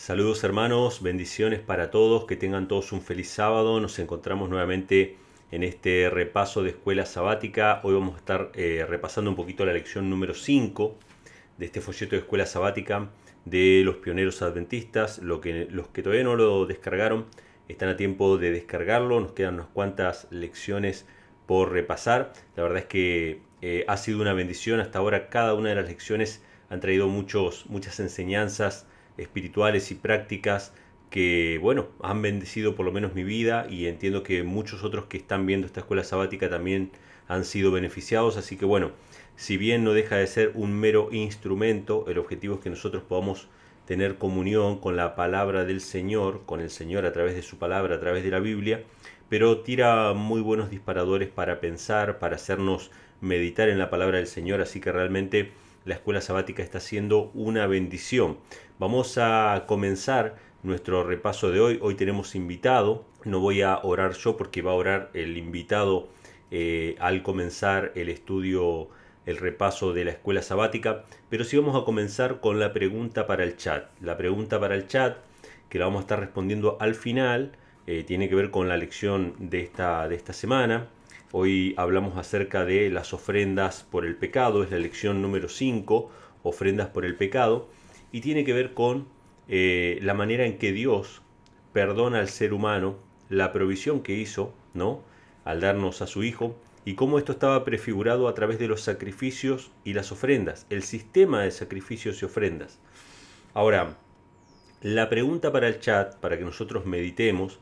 Saludos hermanos, bendiciones para todos, que tengan todos un feliz sábado. Nos encontramos nuevamente en este repaso de escuela sabática. Hoy vamos a estar repasando un poquito la lección número 5 de este folleto de escuela sabática de los pioneros adventistas. Los que todavía no lo descargaron están a tiempo de descargarlo. Nos quedan unas cuantas lecciones por repasar. La verdad es que ha sido una bendición hasta ahora. Cada una de las lecciones han traído muchas enseñanzas espirituales y prácticas que, bueno, han bendecido por lo menos mi vida, y entiendo que muchos otros que están viendo esta escuela sabática también han sido beneficiados. Así que bueno, si bien no deja de ser un mero instrumento, el objetivo es que nosotros podamos tener comunión con la palabra del Señor, con el Señor a través de su palabra, a través de la Biblia, pero tira muy buenos disparadores para pensar, para hacernos meditar en la palabra del Señor. Así que realmente la escuela sabática está siendo una bendición. Vamos a comenzar nuestro repaso de hoy. Hoy tenemos invitado. No voy a orar yo porque va a orar el invitado al comenzar el estudio, el repaso de la escuela sabática. Pero sí vamos a comenzar con la pregunta para el chat. La pregunta para el chat, que la vamos a estar respondiendo al final, tiene que ver con la lección de esta semana. Hoy hablamos acerca de las ofrendas por el pecado, es la lección número 5, ofrendas por el pecado, y tiene que ver con la manera en que Dios perdona al ser humano, la provisión que hizo, ¿no?, al darnos a su Hijo, y cómo esto estaba prefigurado a través de los sacrificios y las ofrendas, el sistema de sacrificios y ofrendas. Ahora, la pregunta para el chat, para que nosotros meditemos,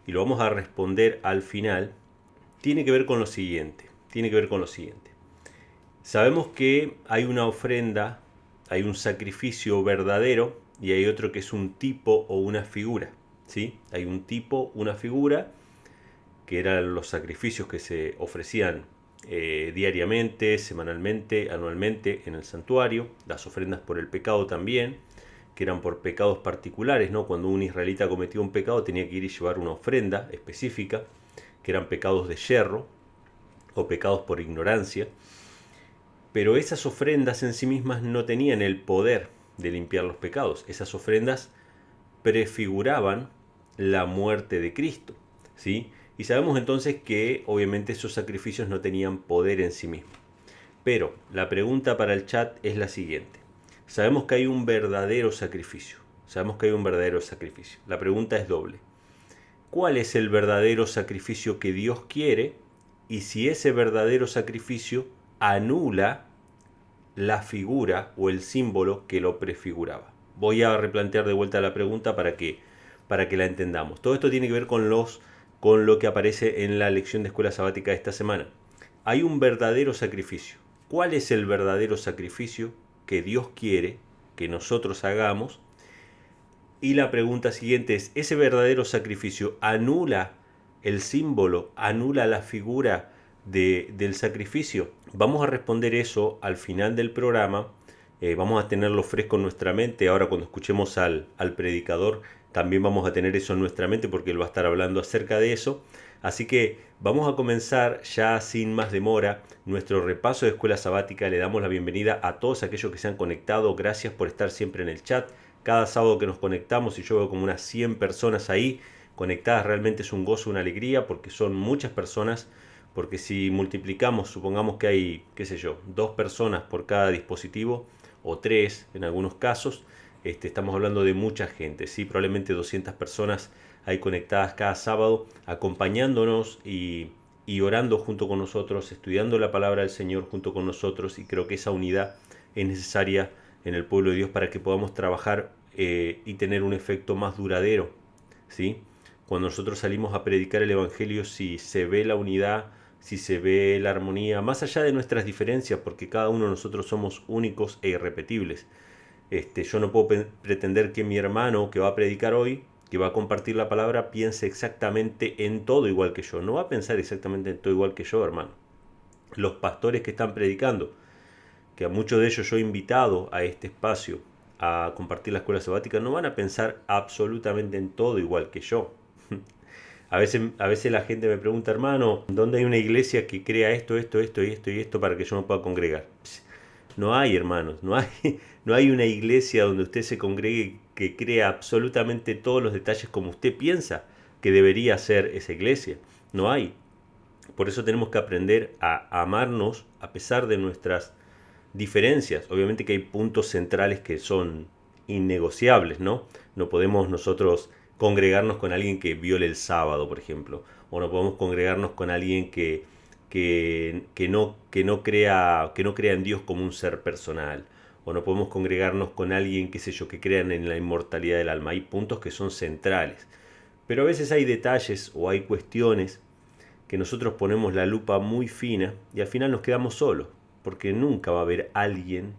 y lo vamos a responder al final, tiene que ver con lo siguiente. Sabemos que hay una ofrenda, hay un sacrificio verdadero y hay otro que es un tipo o una figura. ¿Sí? Hay un tipo, una figura, que eran los sacrificios que se ofrecían diariamente, semanalmente, anualmente en el santuario. Las ofrendas por el pecado también, que eran por pecados particulares, ¿no? Cuando un israelita cometía un pecado tenía que ir y llevar una ofrenda específica, que eran pecados de yerro o pecados por ignorancia. Pero esas ofrendas en sí mismas no tenían el poder de limpiar los pecados. Esas ofrendas prefiguraban la muerte de Cristo, ¿sí? Y sabemos entonces que obviamente esos sacrificios no tenían poder en sí mismos. Pero la pregunta para el chat es la siguiente. Sabemos que hay un verdadero sacrificio. La pregunta es doble. ¿Cuál es el verdadero sacrificio que Dios quiere? Y si ese verdadero sacrificio anula la figura o el símbolo que lo prefiguraba. Voy a replantear de vuelta la pregunta para que la entendamos. Todo esto tiene que ver con lo que aparece en la lección de escuela sabática de esta semana. Hay un verdadero sacrificio. ¿Cuál es el verdadero sacrificio que Dios quiere que nosotros hagamos? Y la pregunta siguiente es, ¿ese verdadero sacrificio anula el símbolo, anula la figura del sacrificio? Vamos a responder eso al final del programa. Vamos a tenerlo fresco en nuestra mente. Ahora cuando escuchemos al predicador también vamos a tener eso en nuestra mente, porque él va a estar hablando acerca de eso. Así que vamos a comenzar ya sin más demora nuestro repaso de escuela sabática. Le damos la bienvenida a todos aquellos que se han conectado. Gracias por estar siempre en el chat. Cada sábado que nos conectamos, y yo veo como unas 100 personas ahí conectadas, realmente es un gozo, una alegría, porque son muchas personas. Porque si multiplicamos, supongamos que hay, qué sé yo, 2 personas por cada dispositivo, o 3 en algunos casos, estamos hablando de mucha gente, ¿sí? Probablemente 200 personas hay conectadas cada sábado, acompañándonos y orando junto con nosotros, estudiando la palabra del Señor junto con nosotros. Y creo que esa unidad es necesaria en el pueblo de Dios para que podamos trabajar y tener un efecto más duradero, ¿sí? Cuando nosotros salimos a predicar el Evangelio, si se ve la unidad, si se ve la armonía, más allá de nuestras diferencias, porque cada uno de nosotros somos únicos e irrepetibles. Yo no puedo pretender que mi hermano que va a predicar hoy, que va a compartir la palabra, piense exactamente en todo igual que yo. No va a pensar exactamente en todo igual que yo, hermano. Los pastores que están predicando, que a muchos de ellos yo he invitado a este espacio a compartir la escuela sabática, no van a pensar absolutamente en todo igual que yo. A veces la gente me pregunta, hermano, ¿dónde hay una iglesia que crea esto, y esto para que yo me pueda congregar? No hay, hermanos, no hay una iglesia donde usted se congregue que crea absolutamente todos los detalles como usted piensa que debería ser esa iglesia. No hay. Por eso tenemos que aprender a amarnos a pesar de nuestras diferencias. Obviamente que hay puntos centrales que son innegociables, ¿no? No podemos nosotros congregarnos con alguien que viole el sábado, por ejemplo, o no podemos congregarnos con alguien que no crea en Dios como un ser personal, o no podemos congregarnos con alguien, qué sé yo, que crean en la inmortalidad del alma. Hay puntos que son centrales, pero a veces hay detalles o hay cuestiones que nosotros ponemos la lupa muy fina y al final nos quedamos solos, porque nunca va a haber alguien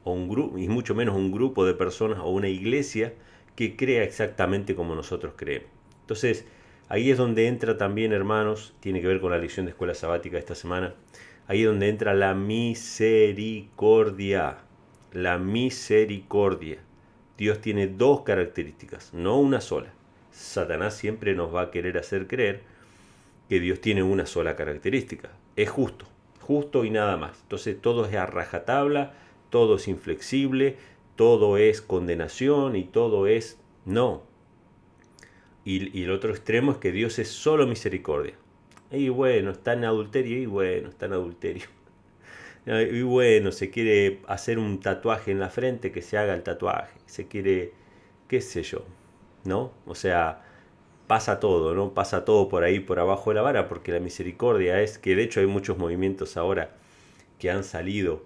o un grupo, y mucho menos un grupo de personas o una iglesia que crea exactamente como nosotros creemos. Entonces, ahí es donde entra también, hermanos, tiene que ver con la lección de escuela sabática de esta semana, ahí es donde entra la misericordia. La misericordia. Dios tiene dos características, no una sola. Satanás siempre nos va a querer hacer creer que Dios tiene una sola característica. Es justo, justo y nada más. Entonces todo es a rajatabla, todo es inflexible, todo es condenación y todo es no. Y el otro extremo es que Dios es solo misericordia. Y bueno, está en adulterio, y bueno, está en adulterio. Y bueno, se quiere hacer un tatuaje en la frente, que se haga el tatuaje. Se quiere, qué sé yo, ¿no? O sea, pasa todo, ¿no? Pasa todo por ahí, por abajo de la vara, porque la misericordia es que de hecho hay muchos movimientos ahora que han salido,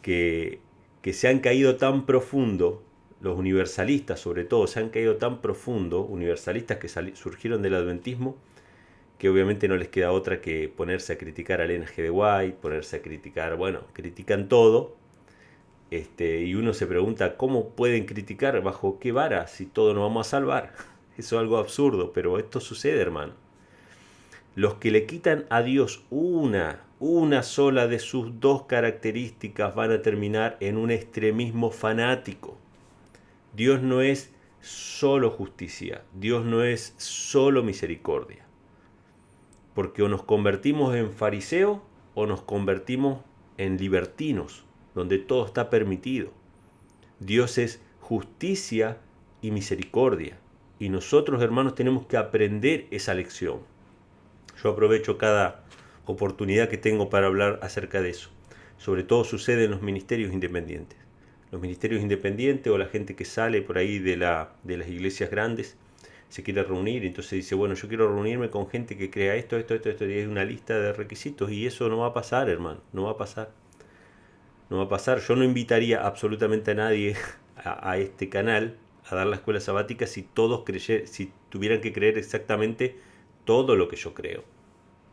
que, que se han caído tan profundo, los universalistas sobre todo, se han caído tan profundo, universalistas que surgieron del adventismo, que obviamente no les queda otra que ponerse a criticar a Elena G. de White, ponerse a criticar, bueno, critican todo, y uno se pregunta cómo pueden criticar, bajo qué vara, si todo nos vamos a salvar. Eso es algo absurdo, pero esto sucede, hermano. Los que le quitan a Dios una sola de sus dos características van a terminar en un extremismo fanático. Dios no es solo justicia, Dios no es solo misericordia. Porque o nos convertimos en fariseos o nos convertimos en libertinos, donde todo está permitido. Dios es justicia y misericordia. Y nosotros, hermanos, tenemos que aprender esa lección. Yo aprovecho cada oportunidad que tengo para hablar acerca de eso. Sobre todo sucede en los ministerios independientes. Los ministerios independientes o la gente que sale por ahí de las iglesias grandes se quiere reunir, entonces dice, bueno, yo quiero reunirme con gente que crea esto, y hay una lista de requisitos, y eso no va a pasar, hermano, no va a pasar. No va a pasar. Yo no invitaría absolutamente a nadie a este canal a dar la escuela sabática si si tuvieran que creer exactamente todo lo que yo creo.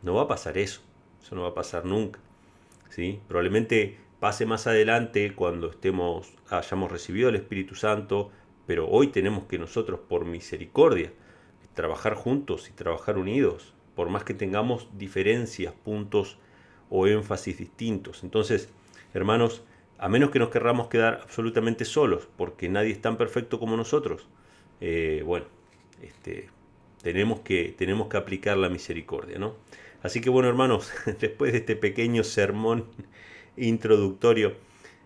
No va a pasar eso. Eso no va a pasar nunca. ¿Sí? Probablemente pase más adelante cuando hayamos recibido el Espíritu Santo, pero hoy tenemos que nosotros, por misericordia, trabajar juntos y trabajar unidos, por más que tengamos diferencias, puntos o énfasis distintos. Entonces, hermanos, a menos que nos querramos quedar absolutamente solos, porque nadie es tan perfecto como nosotros, bueno, tenemos que aplicar la misericordia, ¿no? Así que bueno, hermanos, después de este pequeño sermón introductorio,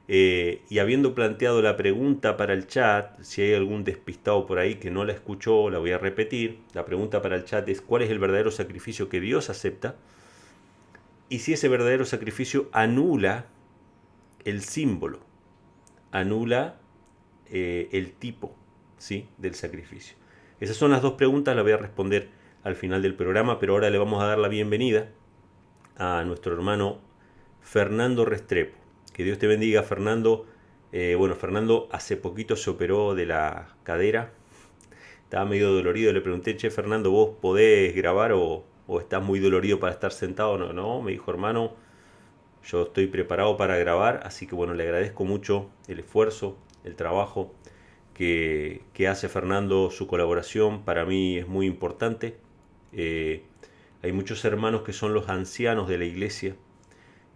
y habiendo planteado la pregunta para el chat, si hay algún despistado por ahí que no la escuchó, la voy a repetir. La pregunta para el chat es: ¿cuál es el verdadero sacrificio que Dios acepta? Y si ese verdadero sacrificio anula el símbolo, anula el tipo, ¿sí?, del sacrificio. Esas son las dos preguntas, las voy a responder al final del programa, pero ahora le vamos a dar la bienvenida a nuestro hermano Fernando Restrepo. Que Dios te bendiga, Fernando. Bueno, Fernando hace poquito se operó de la cadera. Estaba medio dolorido. Le pregunté, che, Fernando, ¿vos podés grabar o estás muy dolorido para estar sentado? No, no, me dijo, hermano, yo estoy preparado para grabar. Así que bueno, le agradezco mucho el esfuerzo, el trabajo que hace Fernando, su colaboración. Para mí es muy importante. Hay muchos hermanos que son los ancianos de la iglesia.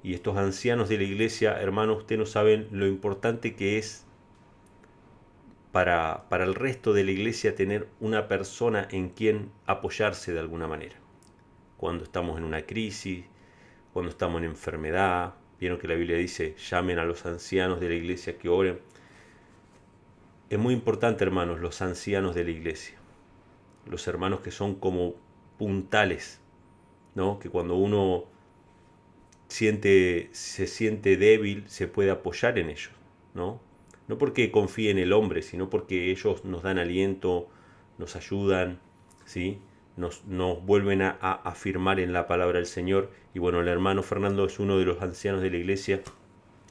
Y estos ancianos de la iglesia, hermanos, ustedes no saben lo importante que es para el resto de la iglesia tener una persona en quien apoyarse de alguna manera. Cuando estamos en una crisis, cuando estamos en enfermedad, vieron que la Biblia dice, llamen a los ancianos de la iglesia que oren. es muy importante, hermanos, los ancianos de la iglesia, los hermanos que son como puntales, ¿no? Que cuando uno se siente débil, se puede apoyar en ellos, ¿no? No porque confíe en el hombre, sino porque ellos nos dan aliento, nos ayudan, ¿sí? Nos vuelven a afirmar en la palabra del Señor. Y bueno, el hermano Fernando es uno de los ancianos de la iglesia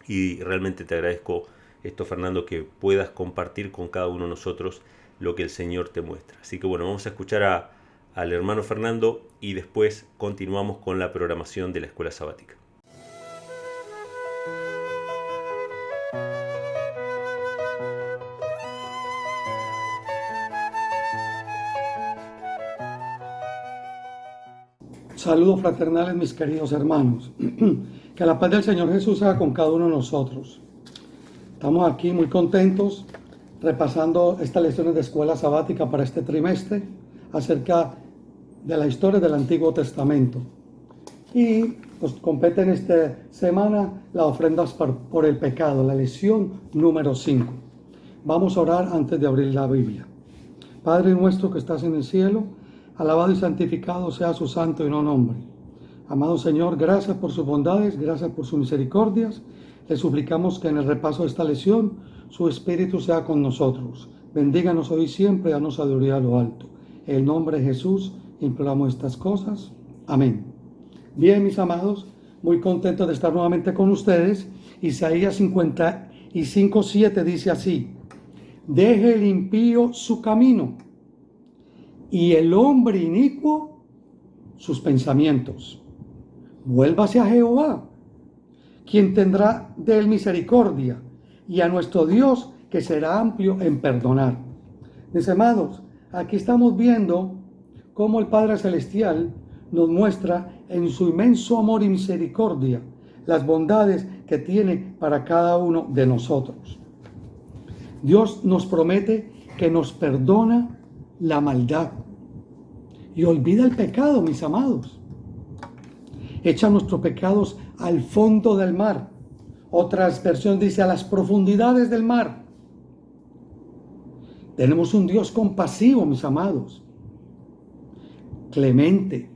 y realmente te agradezco esto, Fernando, que puedas compartir con cada uno de nosotros lo que el Señor te muestra. Así que bueno, vamos a escuchar al hermano Fernando y después continuamos con la programación de la escuela sabática. Saludos fraternales, mis queridos hermanos. Que la paz del Señor Jesús sea con cada uno de nosotros. Estamos aquí muy contentos repasando estas lecciones de escuela sabática para este trimestre acerca de la historia del Antiguo Testamento. Y nos compete en esta semana las ofrendas por el pecado, la lección número 5. Vamos a orar antes de abrir la Biblia. Padre nuestro que estás en el cielo, alabado y santificado sea su santo y no nombre. Amado Señor, gracias por sus bondades, gracias por sus misericordias. Le suplicamos que en el repaso de esta lección su Espíritu sea con nosotros. Bendíganos hoy y siempre, danos sabiduría a lo alto. En el nombre de Jesús imploramos estas cosas. Amén. Bien, mis amados, muy contentos de estar nuevamente con ustedes. Isaías 55:7 dice así: deje el impío su camino y el hombre inicuo sus pensamientos. Vuélvase a Jehová, quien tendrá de él misericordia, y a nuestro Dios, que será amplio en perdonar. Mis amados, aquí estamos viendo cómo el Padre Celestial nos muestra en su inmenso amor y misericordia las bondades que tiene para cada uno de nosotros. Dios nos promete que nos perdona la maldad y olvida el pecado, mis amados. Echa nuestros pecados al fondo del mar. Otra versión dice a las profundidades del mar. Tenemos un Dios compasivo, mis amados, clemente,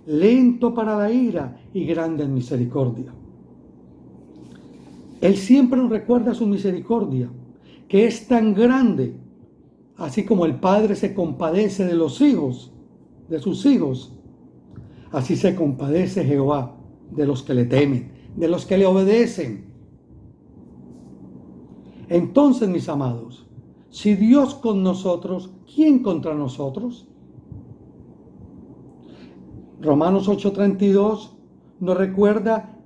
lento para la ira y grande en misericordia. Él siempre nos recuerda su misericordia, que es tan grande, así como el Padre se compadece de los hijos, de sus hijos, así se compadece Jehová de los que le temen, de los que le obedecen. Entonces, mis amados, si Dios con nosotros, ¿quién contra nosotros? Romanos 8:32 nos recuerda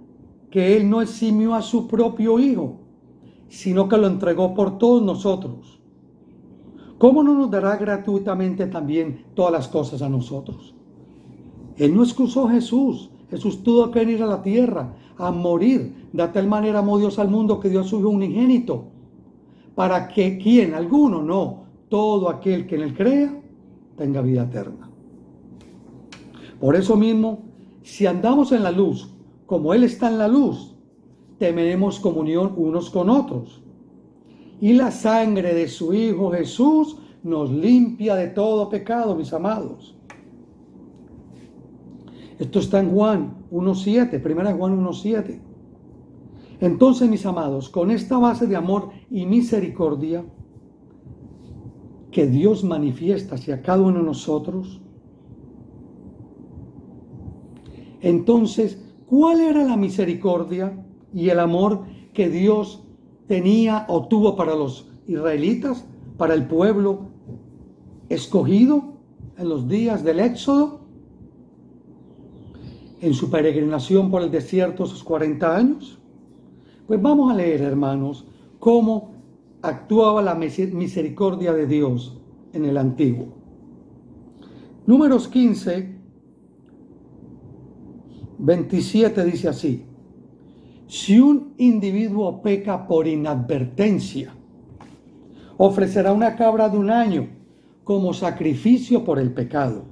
que Él no eximió a su propio Hijo, sino que lo entregó por todos nosotros. ¿Cómo no nos dará gratuitamente también todas las cosas a nosotros? Él no excusó a Jesús. Jesús tuvo que venir a la tierra a morir. De tal manera amó Dios al mundo que dio a su Hijo unigénito. Para que, ¿quién? Alguno, no. Todo aquel que en Él crea tenga vida eterna. Por eso mismo, si andamos en la luz, como Él está en la luz, tenemos comunión unos con otros. Y la sangre de su Hijo Jesús nos limpia de todo pecado, mis amados. Esto está en Juan 1:7, 1 Juan 1:7. Entonces, mis amados, con esta base de amor y misericordia que Dios manifiesta hacia cada uno de nosotros, entonces, ¿cuál era la misericordia y el amor que Dios tenía o tuvo para los israelitas, para el pueblo escogido en los días del Éxodo, en su peregrinación por el desierto sus 40 años? Pues vamos a leer, hermanos, cómo actuaba la misericordia de Dios en el Antiguo. Números 15:27 dice así: si un individuo peca por inadvertencia, ofrecerá una cabra de un año como sacrificio por el pecado.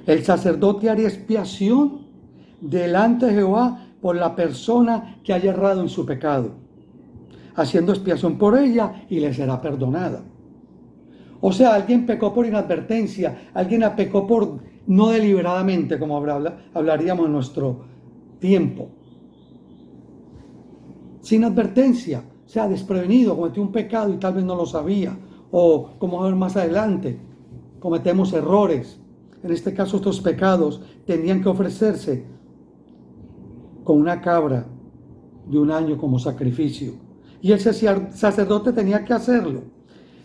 El sacerdote haría expiación delante de Jehová por la persona que haya errado en su pecado. haciendo expiación por ella y le será perdonada. O sea, alguien pecó por inadvertencia, alguien pecó por no deliberadamente, como hablaríamos en nuestro tiempo. Sin advertencia, o sea, desprevenido, cometió un pecado y tal vez no lo sabía. O, como vamos a ver más adelante, cometemos errores. En este caso, estos pecados tenían que ofrecerse con una cabra de 1 año como sacrificio. Y el sacerdote tenía que hacerlo.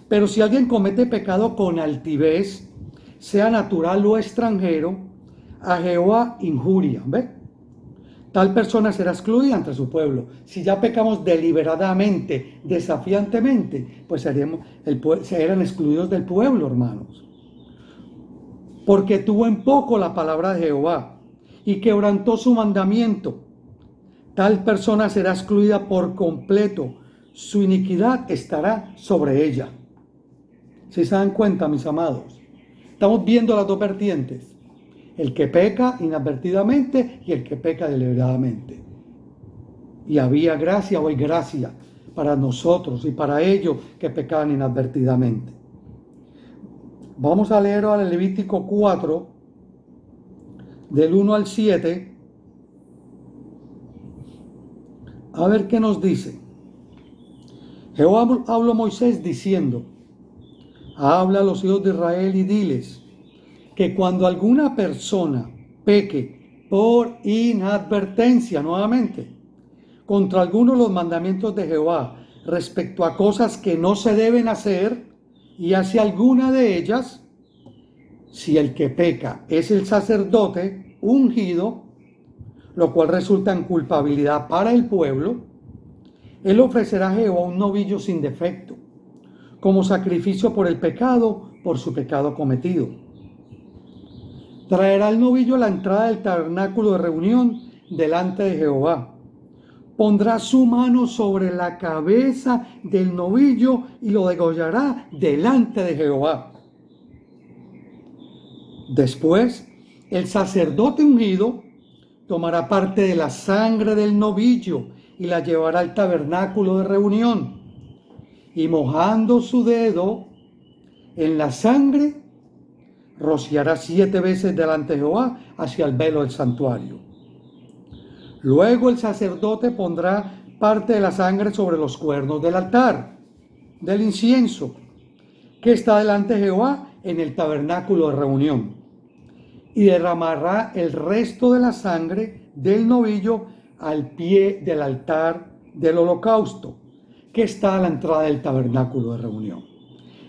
Pero si alguien comete pecado con altivez, sea natural o extranjero, a Jehová injuria. ¿Ve? Tal persona será excluida entre su pueblo. Si ya pecamos deliberadamente, desafiantemente, pues eran excluidos del pueblo, hermanos. Porque tuvo en poco la palabra de Jehová y quebrantó su mandamiento. Tal persona será excluida por completo. Su iniquidad estará sobre ella. ¿Sí se dan cuenta, mis amados? Estamos viendo las dos vertientes. El que peca inadvertidamente y el que peca deliberadamente. Y había gracia o hay gracia para nosotros y para ellos que pecaban inadvertidamente. Vamos a leer ahora el Levítico 4, del 1 al 7. A ver qué nos dice. Jehová habló a Moisés diciendo: habla a los hijos de Israel y diles que cuando alguna persona peque por inadvertencia, nuevamente, contra alguno de los mandamientos de Jehová respecto a cosas que no se deben hacer y hace alguna de ellas, si el que peca es el sacerdote ungido, lo cual resulta en culpabilidad para el pueblo, él ofrecerá a Jehová un novillo sin defecto, como sacrificio por el pecado, por su pecado cometido. Traerá el novillo a la entrada del tabernáculo de reunión delante de Jehová. Pondrá su mano sobre la cabeza del novillo y lo degollará delante de Jehová. Después, el sacerdote ungido tomará parte de la sangre del novillo y la llevará al tabernáculo de reunión. Y mojando su dedo en la sangre, rociará 7 veces delante de Jehová hacia el velo del santuario. Luego el sacerdote pondrá parte de la sangre sobre los cuernos del altar, del incienso, que está delante de Jehová en el tabernáculo de reunión, y derramará el resto de la sangre del novillo al pie del altar del holocausto, que está a la entrada del tabernáculo de reunión.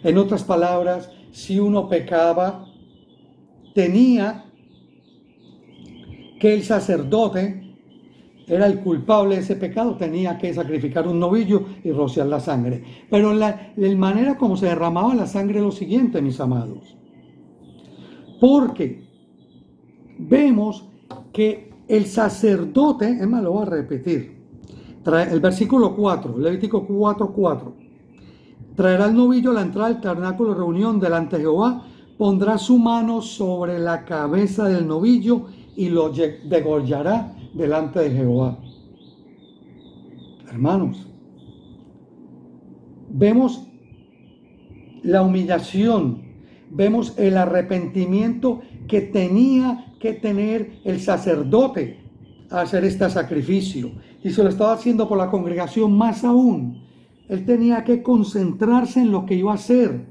En otras palabras, si uno pecaba, tenía que el sacerdote era el culpable de ese pecado, tenía que sacrificar un novillo y rociar la sangre. Pero la manera como se derramaba la sangre es lo siguiente, mis amados. Porque vemos que el sacerdote, es más, lo voy a repetir, el versículo 4, Levítico 4:4, traerá el novillo a la entrada del tabernáculo de reunión delante de Jehová, pondrá su mano sobre la cabeza del novillo y lo degollará delante de Jehová. Hermanos, vemos la humillación, vemos el arrepentimiento que tenía que tener el sacerdote a hacer este sacrificio, y se lo estaba haciendo por la congregación. Más aún, él tenía que concentrarse en lo que iba a hacer.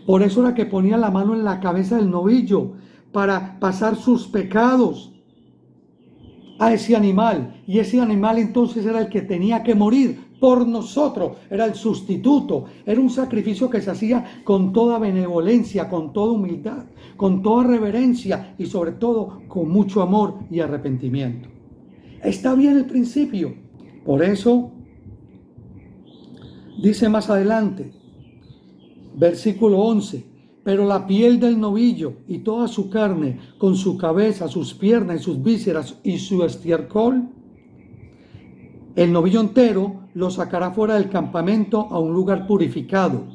Por eso era que ponía la mano en la cabeza del novillo, para pasar sus pecados a ese animal, y ese animal entonces era el que tenía que morir por nosotros, era el sustituto, era un sacrificio que se hacía con toda benevolencia, con toda humildad, con toda reverencia y sobre todo con mucho amor y arrepentimiento. Está bien el principio. Por eso dice más adelante, versículo 11, pero la piel del novillo y toda su carne, con su cabeza, sus piernas y sus vísceras y su estiércol, el novillo entero lo sacará fuera del campamento a un lugar purificado,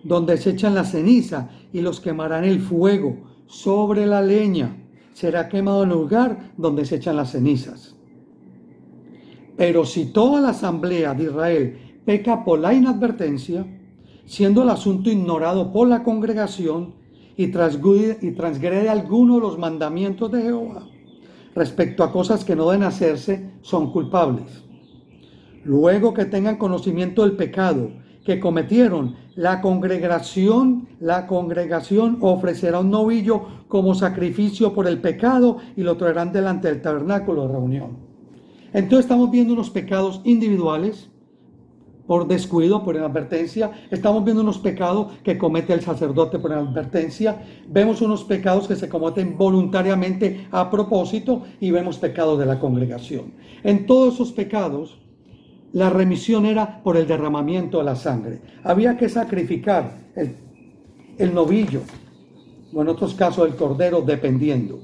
donde se echan la ceniza, y los quemará en el fuego sobre la leña. Será quemado en el lugar donde se echan las cenizas. Pero si toda la asamblea de Israel peca por la inadvertencia, siendo el asunto ignorado por la congregación y transgrede alguno de los mandamientos de Jehová respecto a cosas que no deben hacerse, son culpables. Luego que tengan conocimiento del pecado que cometieron, la congregación ofrecerá un novillo como sacrificio por el pecado y lo traerán delante del tabernáculo de reunión. Entonces estamos viendo unos pecados individuales por descuido, por inadvertencia. Estamos viendo unos pecados que comete el sacerdote por inadvertencia. Vemos unos pecados que se cometen voluntariamente a propósito y vemos pecados de la congregación. En todos esos pecados, la remisión era por el derramamiento de la sangre. Había que sacrificar el novillo, o en otros casos el cordero, dependiendo.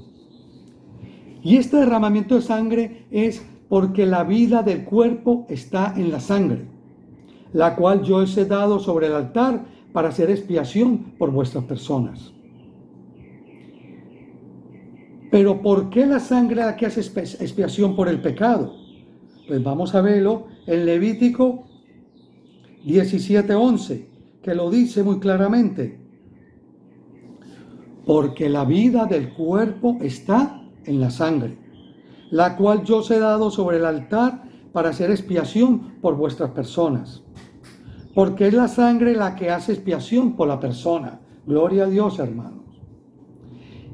Y este derramamiento de sangre es porque la vida del cuerpo está en la sangre, la cual yo os he dado sobre el altar para hacer expiación por vuestras personas. Pero ¿por qué la sangre la que hace expiación por el pecado? Pues vamos a verlo en Levítico 17:11, que lo dice muy claramente. Porque la vida del cuerpo está en la sangre, la cual yo os he dado sobre el altar para hacer expiación por vuestras personas. Porque es la sangre la que hace expiación por la persona. Gloria a Dios, hermanos.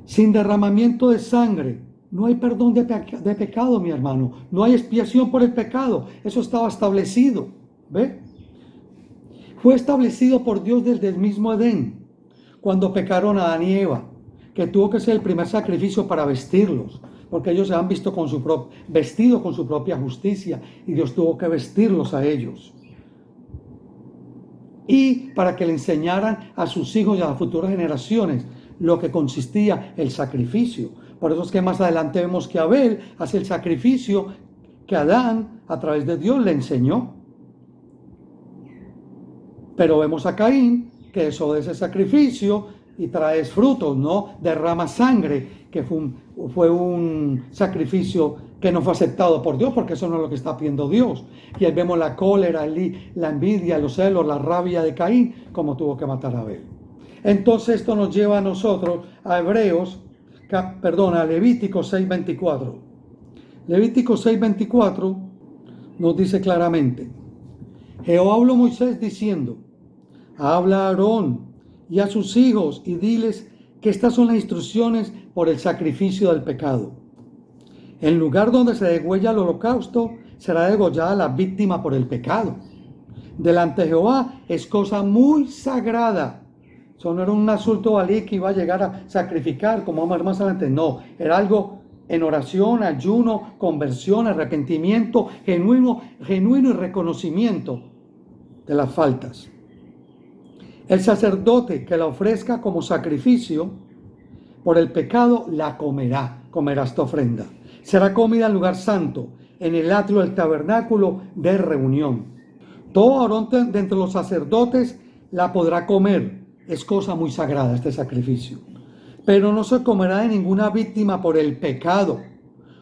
Sin derramamiento de sangre no hay perdón de pecado, mi hermano. No hay expiación por el pecado. Eso estaba establecido. ¿Ve? Fue establecido por Dios desde el mismo Edén, cuando pecaron Adán y Eva, que tuvo que ser el primer sacrificio para vestirlos, porque ellos se han vestido con su propia justicia, y Dios tuvo que vestirlos a ellos. Y para que le enseñaran a sus hijos y a las futuras generaciones lo que consistía el sacrificio. Por eso es que más adelante vemos que Abel hace el sacrificio que Adán, a través de Dios, le enseñó. Pero vemos a Caín que desobedece ese sacrificio y trae frutos, ¿no? Derrama sangre, que fue un sacrificio que no fue aceptado por Dios, porque eso no es lo que está pidiendo Dios. Y ahí vemos la cólera, la envidia, los celos, la rabia de Caín, como tuvo que matar a Abel. Entonces esto nos lleva a nosotros a Levítico 6:24. Levítico 6:24 nos dice claramente: Jehová habló a Moisés diciendo: habla a Aarón y a sus hijos y diles que estas son las instrucciones por el sacrificio del pecado. En lugar donde se degüella el holocausto, será degollada la víctima por el pecado. Delante de Jehová es cosa muy sagrada. Eso no era un asunto valí que iba a llegar a sacrificar, como vamos a ver más adelante. No, era algo en oración, ayuno, conversión, arrepentimiento, genuino y reconocimiento de las faltas. El sacerdote que la ofrezca como sacrificio por el pecado la comerá esta ofrenda. Será comida en lugar santo, en el atrio del tabernáculo de reunión. Todo varón de entre los sacerdotes la podrá comer. Es cosa muy sagrada este sacrificio. Pero no se comerá de ninguna víctima por el pecado,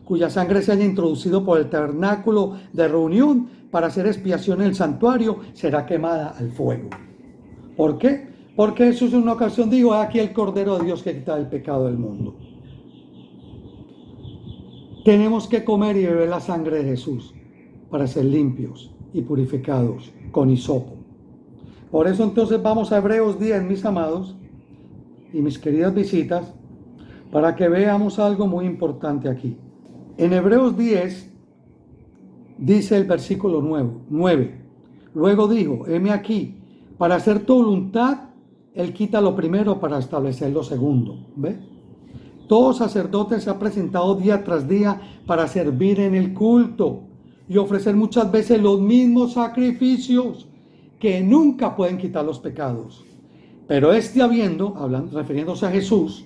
cuya sangre se haya introducido por el tabernáculo de reunión para hacer expiación en el santuario, será quemada al fuego. ¿Por qué? Porque eso es una ocasión, digo, aquí el Cordero de Dios que quita el pecado del mundo. Tenemos que comer y beber la sangre de Jesús para ser limpios y purificados con hisopo. Por eso entonces vamos a Hebreos 10, mis amados y mis queridas visitas, para que veamos algo muy importante aquí. En Hebreos 10 dice el versículo 9. Luego dijo: heme aquí, para hacer tu voluntad, Él quita lo primero para establecer lo segundo. ¿Ve? Todo sacerdote se ha presentado día tras día para servir en el culto y ofrecer muchas veces los mismos sacrificios que nunca pueden quitar los pecados. Pero refiriéndose a Jesús,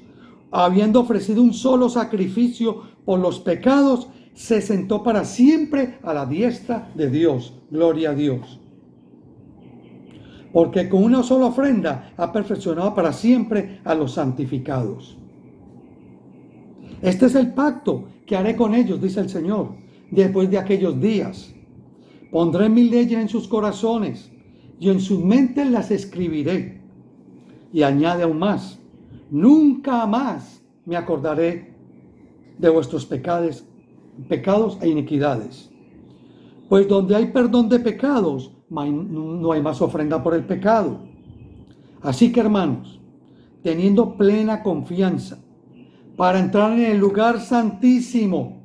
habiendo ofrecido un solo sacrificio por los pecados, se sentó para siempre a la diestra de Dios. Gloria a Dios. Porque con una sola ofrenda ha perfeccionado para siempre a los santificados. Este es el pacto que haré con ellos, dice el Señor, después de aquellos días. Pondré mis leyes en sus corazones y en sus mentes las escribiré. Y añade aún más, nunca más me acordaré de vuestros pecados e iniquidades. Pues donde hay perdón de pecados, no hay más ofrenda por el pecado. Así que, hermanos, teniendo plena confianza para entrar en el lugar santísimo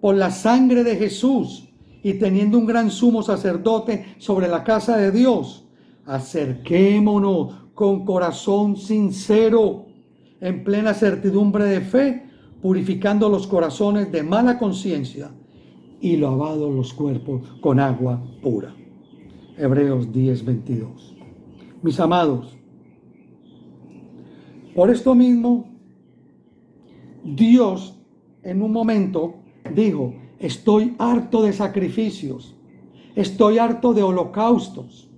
por la sangre de Jesús y teniendo un gran sumo sacerdote sobre la casa de Dios, acerquémonos con corazón sincero, en plena certidumbre de fe, purificando los corazones de mala conciencia y lavados los cuerpos con agua pura. Hebreos 10:22. Mis amados, por esto mismo, Dios en un momento dijo, estoy harto de sacrificios, estoy harto de holocaustos,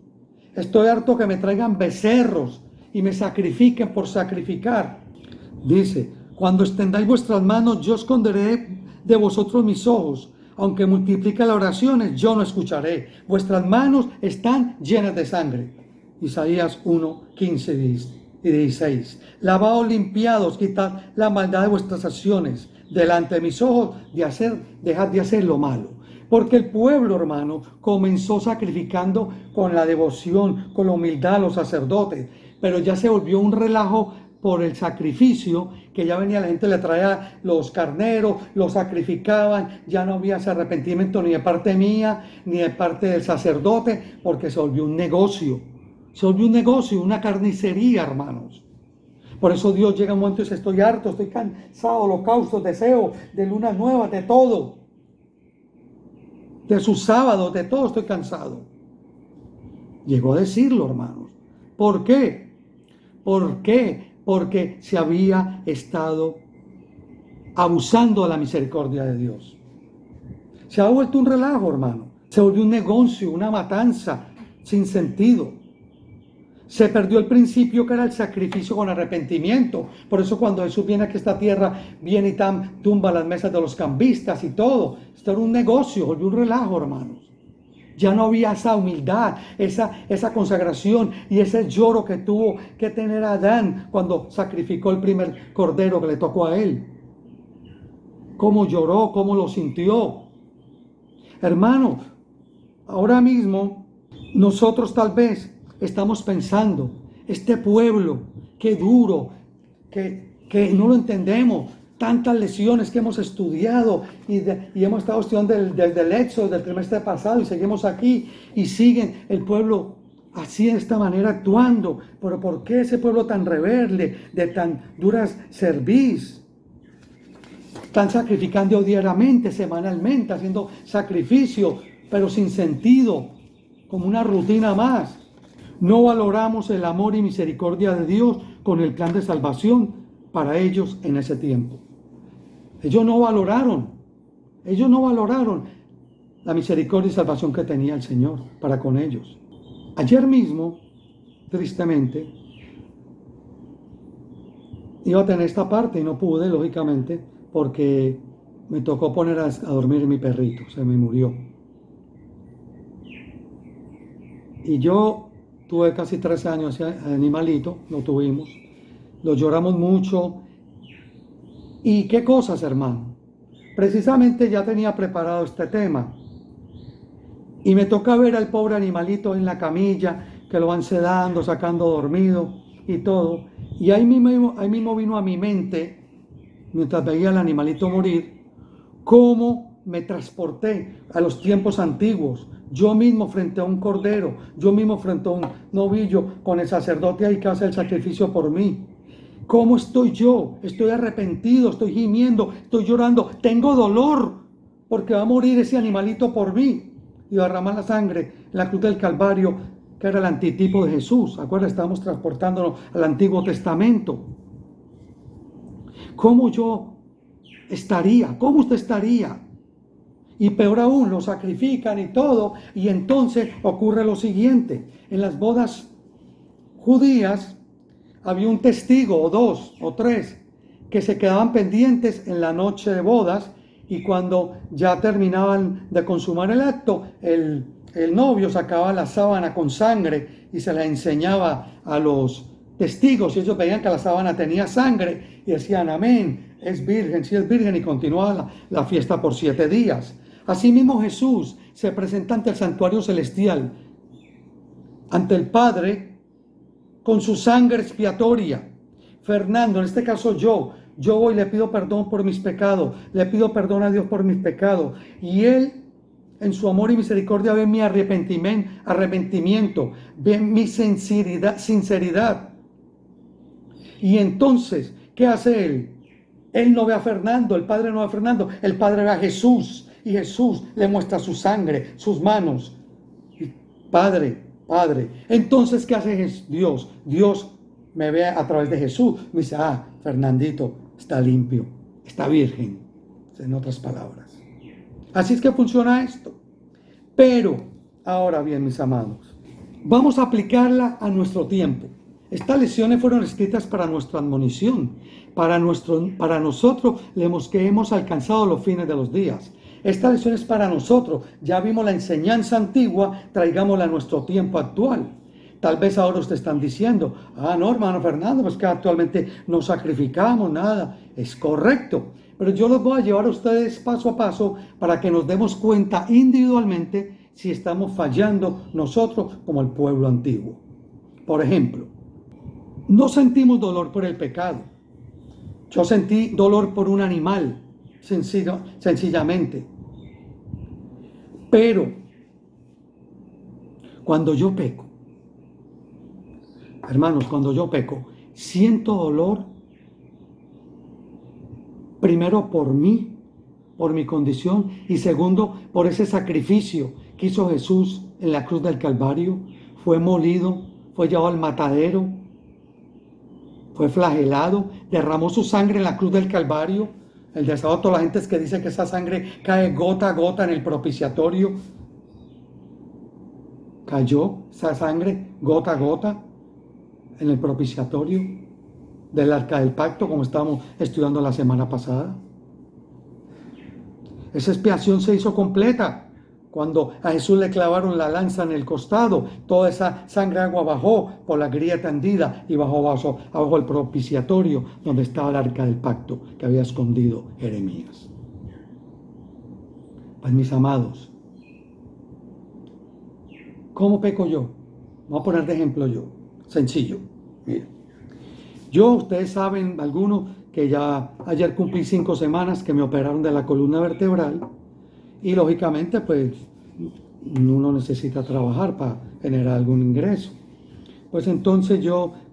estoy harto que me traigan becerros y me sacrifiquen por sacrificar. Dice, cuando extendáis vuestras manos, yo esconderé de vosotros mis ojos. Aunque multiplique las oraciones, yo no escucharé. Vuestras manos están llenas de sangre. Isaías 1:15 y 16. Lavaos, limpiados, quitad la maldad de vuestras acciones. Delante de mis ojos, dejad de hacer lo malo. Porque el pueblo, hermano, comenzó sacrificando con la devoción, con la humildad a los sacerdotes. Pero ya se volvió un relajo por el sacrificio, que ya venía la gente, le traía los carneros, los sacrificaban, ya no había ese arrepentimiento ni de parte mía, ni de parte del sacerdote, porque se volvió un negocio, una carnicería, hermanos. Por eso Dios llega a un momento y dice, estoy harto, estoy cansado, holocaustos, deseo, de lunas nuevas, de todo, de sus sábados, de todo estoy cansado. Llegó a decirlo, hermanos. ¿Por qué? ¿Por qué? Porque se había estado abusando de la misericordia de Dios. Se ha vuelto un relajo, hermano. Se volvió un negocio, una matanza sin sentido. Se perdió el principio que era el sacrificio con arrepentimiento. Por eso cuando Jesús viene aquí a esta tierra, viene y tumba las mesas de los cambistas y todo. Esto era un negocio, volvió un relajo, hermanos. Ya no había esa humildad, esa consagración y ese lloro que tuvo que tener Adán cuando sacrificó el primer cordero que le tocó a él. Cómo lloró, cómo lo sintió. Hermano, ahora mismo nosotros tal vez estamos pensando, este pueblo, qué duro, que no lo entendemos. Tantas lecciones que hemos estudiado y hemos estado estudiando desde el Éxodo del trimestre pasado y seguimos aquí y siguen el pueblo así de esta manera actuando. Pero ¿por qué ese pueblo tan rebelde, de tan duras cerviz? Están sacrificando diariamente, semanalmente, haciendo sacrificio, pero sin sentido, como una rutina más. No valoramos el amor y misericordia de Dios con el plan de salvación para ellos en ese tiempo. Ellos no valoraron la misericordia y salvación que tenía el Señor para con ellos. Ayer mismo, tristemente, iba a tener esta parte y no pude, lógicamente, porque me tocó poner a dormir mi perrito, se me murió. Y yo tuve casi 13 años ese animalito, lo tuvimos, lo lloramos mucho. ¿Y qué cosas, hermano? Precisamente ya tenía preparado este tema. Y me toca ver al pobre animalito en la camilla, que lo van sedando, sacando dormido y todo. Y ahí mismo vino a mi mente, mientras veía al animalito morir, cómo me transporté a los tiempos antiguos. Yo mismo frente a un cordero, yo mismo frente a un novillo, con el sacerdote ahí que hace el sacrificio por mí. ¿Cómo estoy yo? Estoy arrepentido, estoy gimiendo, estoy llorando, tengo dolor, porque va a morir ese animalito por mí. Y va a derramar la sangre en la cruz del Calvario, que era el antitipo de Jesús. ¿Acuerdan? Estábamos transportándonos al Antiguo Testamento. ¿Cómo yo estaría? ¿Cómo usted estaría? Y peor aún, lo sacrifican y todo. Y entonces ocurre lo siguiente. En las bodas judías había un testigo, o dos, o tres, que se quedaban pendientes en la noche de bodas, y cuando ya terminaban de consumar el acto, el el novio sacaba la sábana con sangre y se la enseñaba a los testigos y ellos veían que la sábana tenía sangre y decían amén, es virgen, sí es virgen, y continuaba la fiesta por 7 días. Asimismo Jesús se presenta ante el santuario celestial, ante el Padre, con su sangre expiatoria. Fernando, en este caso yo voy y le pido perdón por mis pecados, le pido perdón a Dios por mis pecados, y Él en su amor y misericordia ve mi arrepentimiento, ve mi sinceridad. Y entonces, ¿qué hace Él? Él no ve a Fernando, el Padre no ve a Fernando, el Padre ve a Jesús, y Jesús le muestra su sangre, sus manos. Y Padre, entonces, ¿qué hace Dios? Dios me ve a través de Jesús, me dice, Fernandito está limpio, está virgen, en otras palabras. Así es que funciona esto. Pero, ahora bien, mis amados, vamos a aplicarla a nuestro tiempo. Estas lecciones fueron escritas para nuestra admonición, para nosotros que hemos alcanzado los fines de los días. Esta lección es para nosotros. Ya vimos la enseñanza antigua, traigámosla a nuestro tiempo actual. Tal vez ahora ustedes están diciendo, no, hermano Fernando, pues que actualmente no sacrificamos nada. Es correcto, pero yo los voy a llevar a ustedes paso a paso para que nos demos cuenta individualmente si estamos fallando nosotros como el pueblo antiguo. Por ejemplo, no sentimos dolor por el pecado. Yo sentí dolor por un animal, sencillamente. Pero cuando yo peco, hermanos, cuando yo peco, siento dolor primero por mí, por mi condición, y segundo, por ese sacrificio que hizo Jesús en la cruz del Calvario. Fue molido, fue llevado al matadero, fue flagelado, derramó su sangre en la cruz del Calvario. El desahogo, la gente es que dice que esa sangre cae gota a gota en el propiciatorio. Cayó esa sangre gota a gota en el propiciatorio del Arca del Pacto, como estábamos estudiando la semana pasada. Esa expiación se hizo completa cuando a Jesús le clavaron la lanza en el costado. Toda esa sangre agua bajó por la grieta hendida y bajó abajo el propiciatorio donde estaba el Arca del Pacto que había escondido Jeremías. Pues mis amados, ¿cómo peco yo? Voy a poner de ejemplo yo. Sencillo. Mira. Ustedes saben, algunos, que ya ayer cumplí 5 semanas que me operaron de la columna vertebral y lógicamente pues uno necesita trabajar para generar algún ingreso. Pues entonces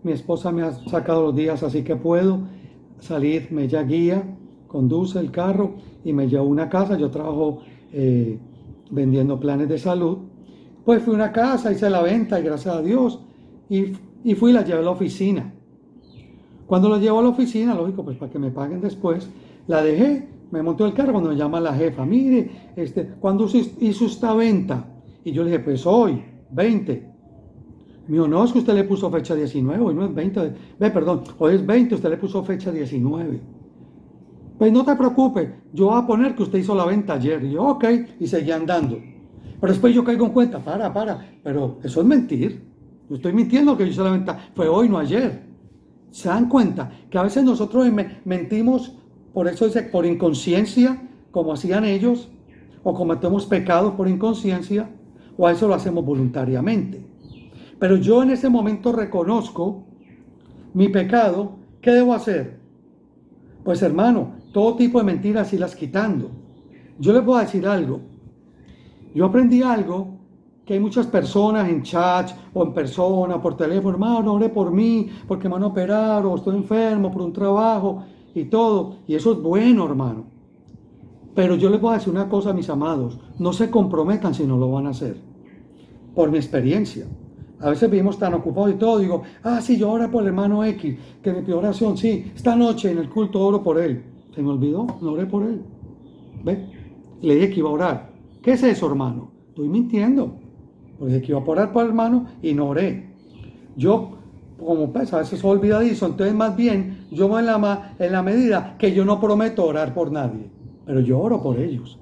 mi esposa me ha sacado los días así que puedo salir, me ella guía, conduce el carro y me lleva a una casa. Yo trabajo vendiendo planes de salud. Pues fui a una casa, hice la venta y gracias a Dios y fui y la llevé a la oficina. Cuando la llevo a la oficina, lógico, pues para que me paguen después, la dejé, me montó el carro. Cuando me llama la jefa, mire, ¿cuándo hizo esta venta? Y yo le dije, pues hoy, 20. Me dijo, no, es que usted le puso fecha 19, hoy no es 20. Hoy es 20, usted le puso fecha 19. Pues no te preocupes, yo voy a poner que usted hizo la venta ayer. Y yo, ok, y seguí andando. Pero después yo caigo en cuenta, pero eso es mentir. Yo estoy mintiendo que yo hice la venta, fue hoy, no ayer. ¿Se dan cuenta? Que a veces nosotros mentimos, por eso dice, por inconsciencia, como hacían ellos, o cometemos pecados por inconsciencia, o a eso lo hacemos voluntariamente. Pero yo en ese momento reconozco mi pecado. ¿Qué debo hacer? Pues hermano, todo tipo de mentiras irlas quitando. Yo les voy a decir algo. Yo aprendí algo que hay muchas personas en chat o en persona, por teléfono, hermano, ore por mí, porque me van a operar, o estoy enfermo por un trabajo y todo. Y eso es bueno, hermano. Pero yo les voy a decir una cosa, mis amados, no se comprometan si no lo van a hacer. Por mi experiencia. A veces vivimos tan ocupados y todo, digo, sí, yo oro por el hermano X, que me pidió oración, sí, esta noche en el culto oro por él. Se me olvidó, no oré por él. ¿Ve? Le dije que iba a orar. ¿Qué es eso, hermano? Estoy mintiendo. Porque dije que iba a orar por el hermano y no oré. Yo, como pues, a veces soy olvidadizo, entonces más bien, yo voy en la medida que yo no prometo orar por nadie, pero yo oro por ellos.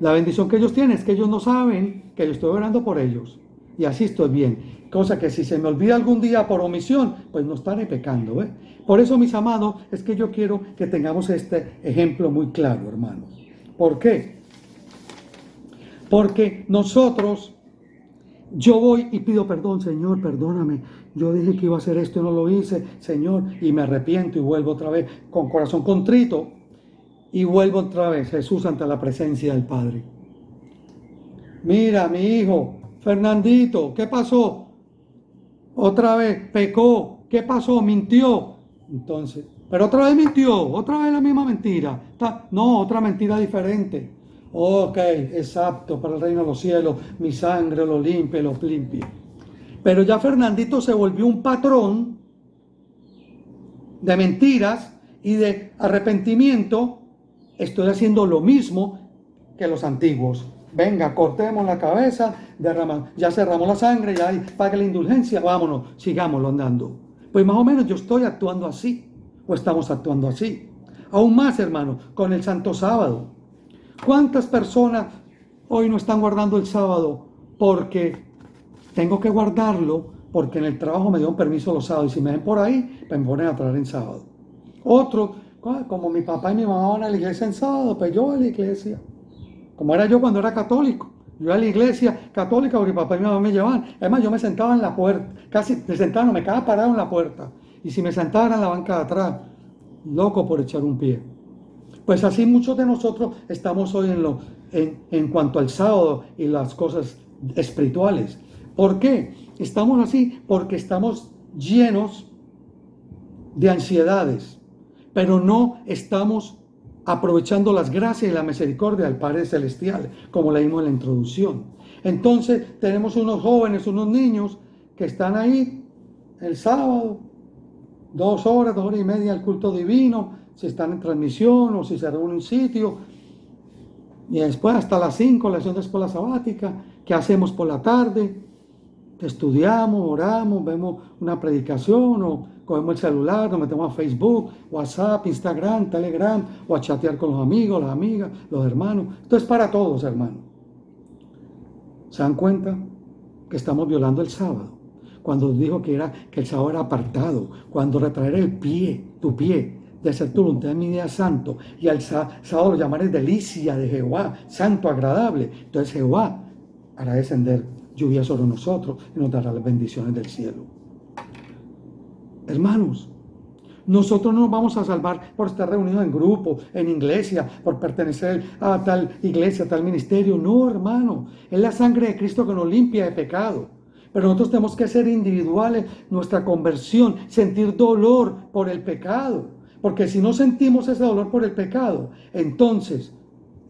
La bendición que ellos tienen es que ellos no saben que yo estoy orando por ellos. Y así estoy bien. Cosa que si se me olvida algún día por omisión, pues no estaré pecando. Por eso, mis amados, es que yo quiero que tengamos este ejemplo muy claro, hermanos. ¿Por qué? Porque nosotros, yo voy y pido perdón, Señor, perdóname. Yo dije que iba a hacer esto y no lo hice, Señor, y me arrepiento y vuelvo otra vez con corazón contrito y vuelvo otra vez, Jesús, ante la presencia del Padre. Mira, mi hijo, Fernandito, ¿qué pasó? Otra vez pecó, ¿qué pasó? Mintió. Entonces, pero otra vez mintió, otra vez la misma mentira. No, otra mentira diferente. Ok, exacto, para el reino de los cielos, mi sangre lo limpia, lo limpia. Pero ya Fernandito se volvió un patrón de mentiras y de arrepentimiento. Estoy haciendo lo mismo que los antiguos. Venga, cortemos la cabeza, ya cerramos la sangre, ya pague la indulgencia, vámonos, sigámoslo andando. Pues más o menos yo estoy actuando así, o estamos actuando así. Aún más, hermano, con el Santo Sábado. ¿Cuántas personas hoy no están guardando el sábado porque tengo que guardarlo, porque en el trabajo me dieron permiso los sábados y si me ven por ahí, pues me ponen a traer en sábado? Otros, como mi papá y mi mamá van a la iglesia en sábado, pues yo voy a la iglesia. Como era yo cuando era católico. Yo iba a la iglesia católica porque mi papá y mi mamá me llevaban. Además, yo me sentaba en la puerta. Casi me sentaba, no me quedaba parado en la puerta. Y si me sentaba era en la banca de atrás. Loco por echar un pie. Pues así muchos de nosotros estamos hoy en cuanto al sábado y las cosas espirituales. ¿Por qué? Estamos así porque estamos llenos de ansiedades. Pero no estamos aprovechando las gracias y la misericordia del Padre Celestial, como leímos en la introducción. Entonces tenemos unos jóvenes, unos niños que están ahí el sábado, 2 horas, 2 horas y media al culto divino, si están en transmisión o si se reúne en un sitio, y después hasta las 5, la lección de escuela sabática. ¿Qué hacemos por la tarde? Estudiamos, oramos, vemos una predicación o cogemos el celular, nos metemos a Facebook, WhatsApp, Instagram, Telegram o a chatear con los amigos, las amigas, los hermanos. Esto es para todos, hermanos. ¿Se dan cuenta que estamos violando el sábado? Cuando dijo que el sábado era apartado, cuando retraer tu pie, de hacer tu voluntad en mi día santo, y al sábado lo llamaré delicia de Jehová, santo, agradable. Entonces Jehová hará descender lluvia sobre nosotros y nos dará las bendiciones del cielo. Hermanos, nosotros no nos vamos a salvar por estar reunidos en grupo, en iglesia, por pertenecer a tal iglesia, a tal ministerio. No, hermano, es la sangre de Cristo que nos limpia de pecado. Pero nosotros tenemos que ser individuales, nuestra conversión, sentir dolor por el pecado. Porque si no sentimos ese dolor por el pecado, entonces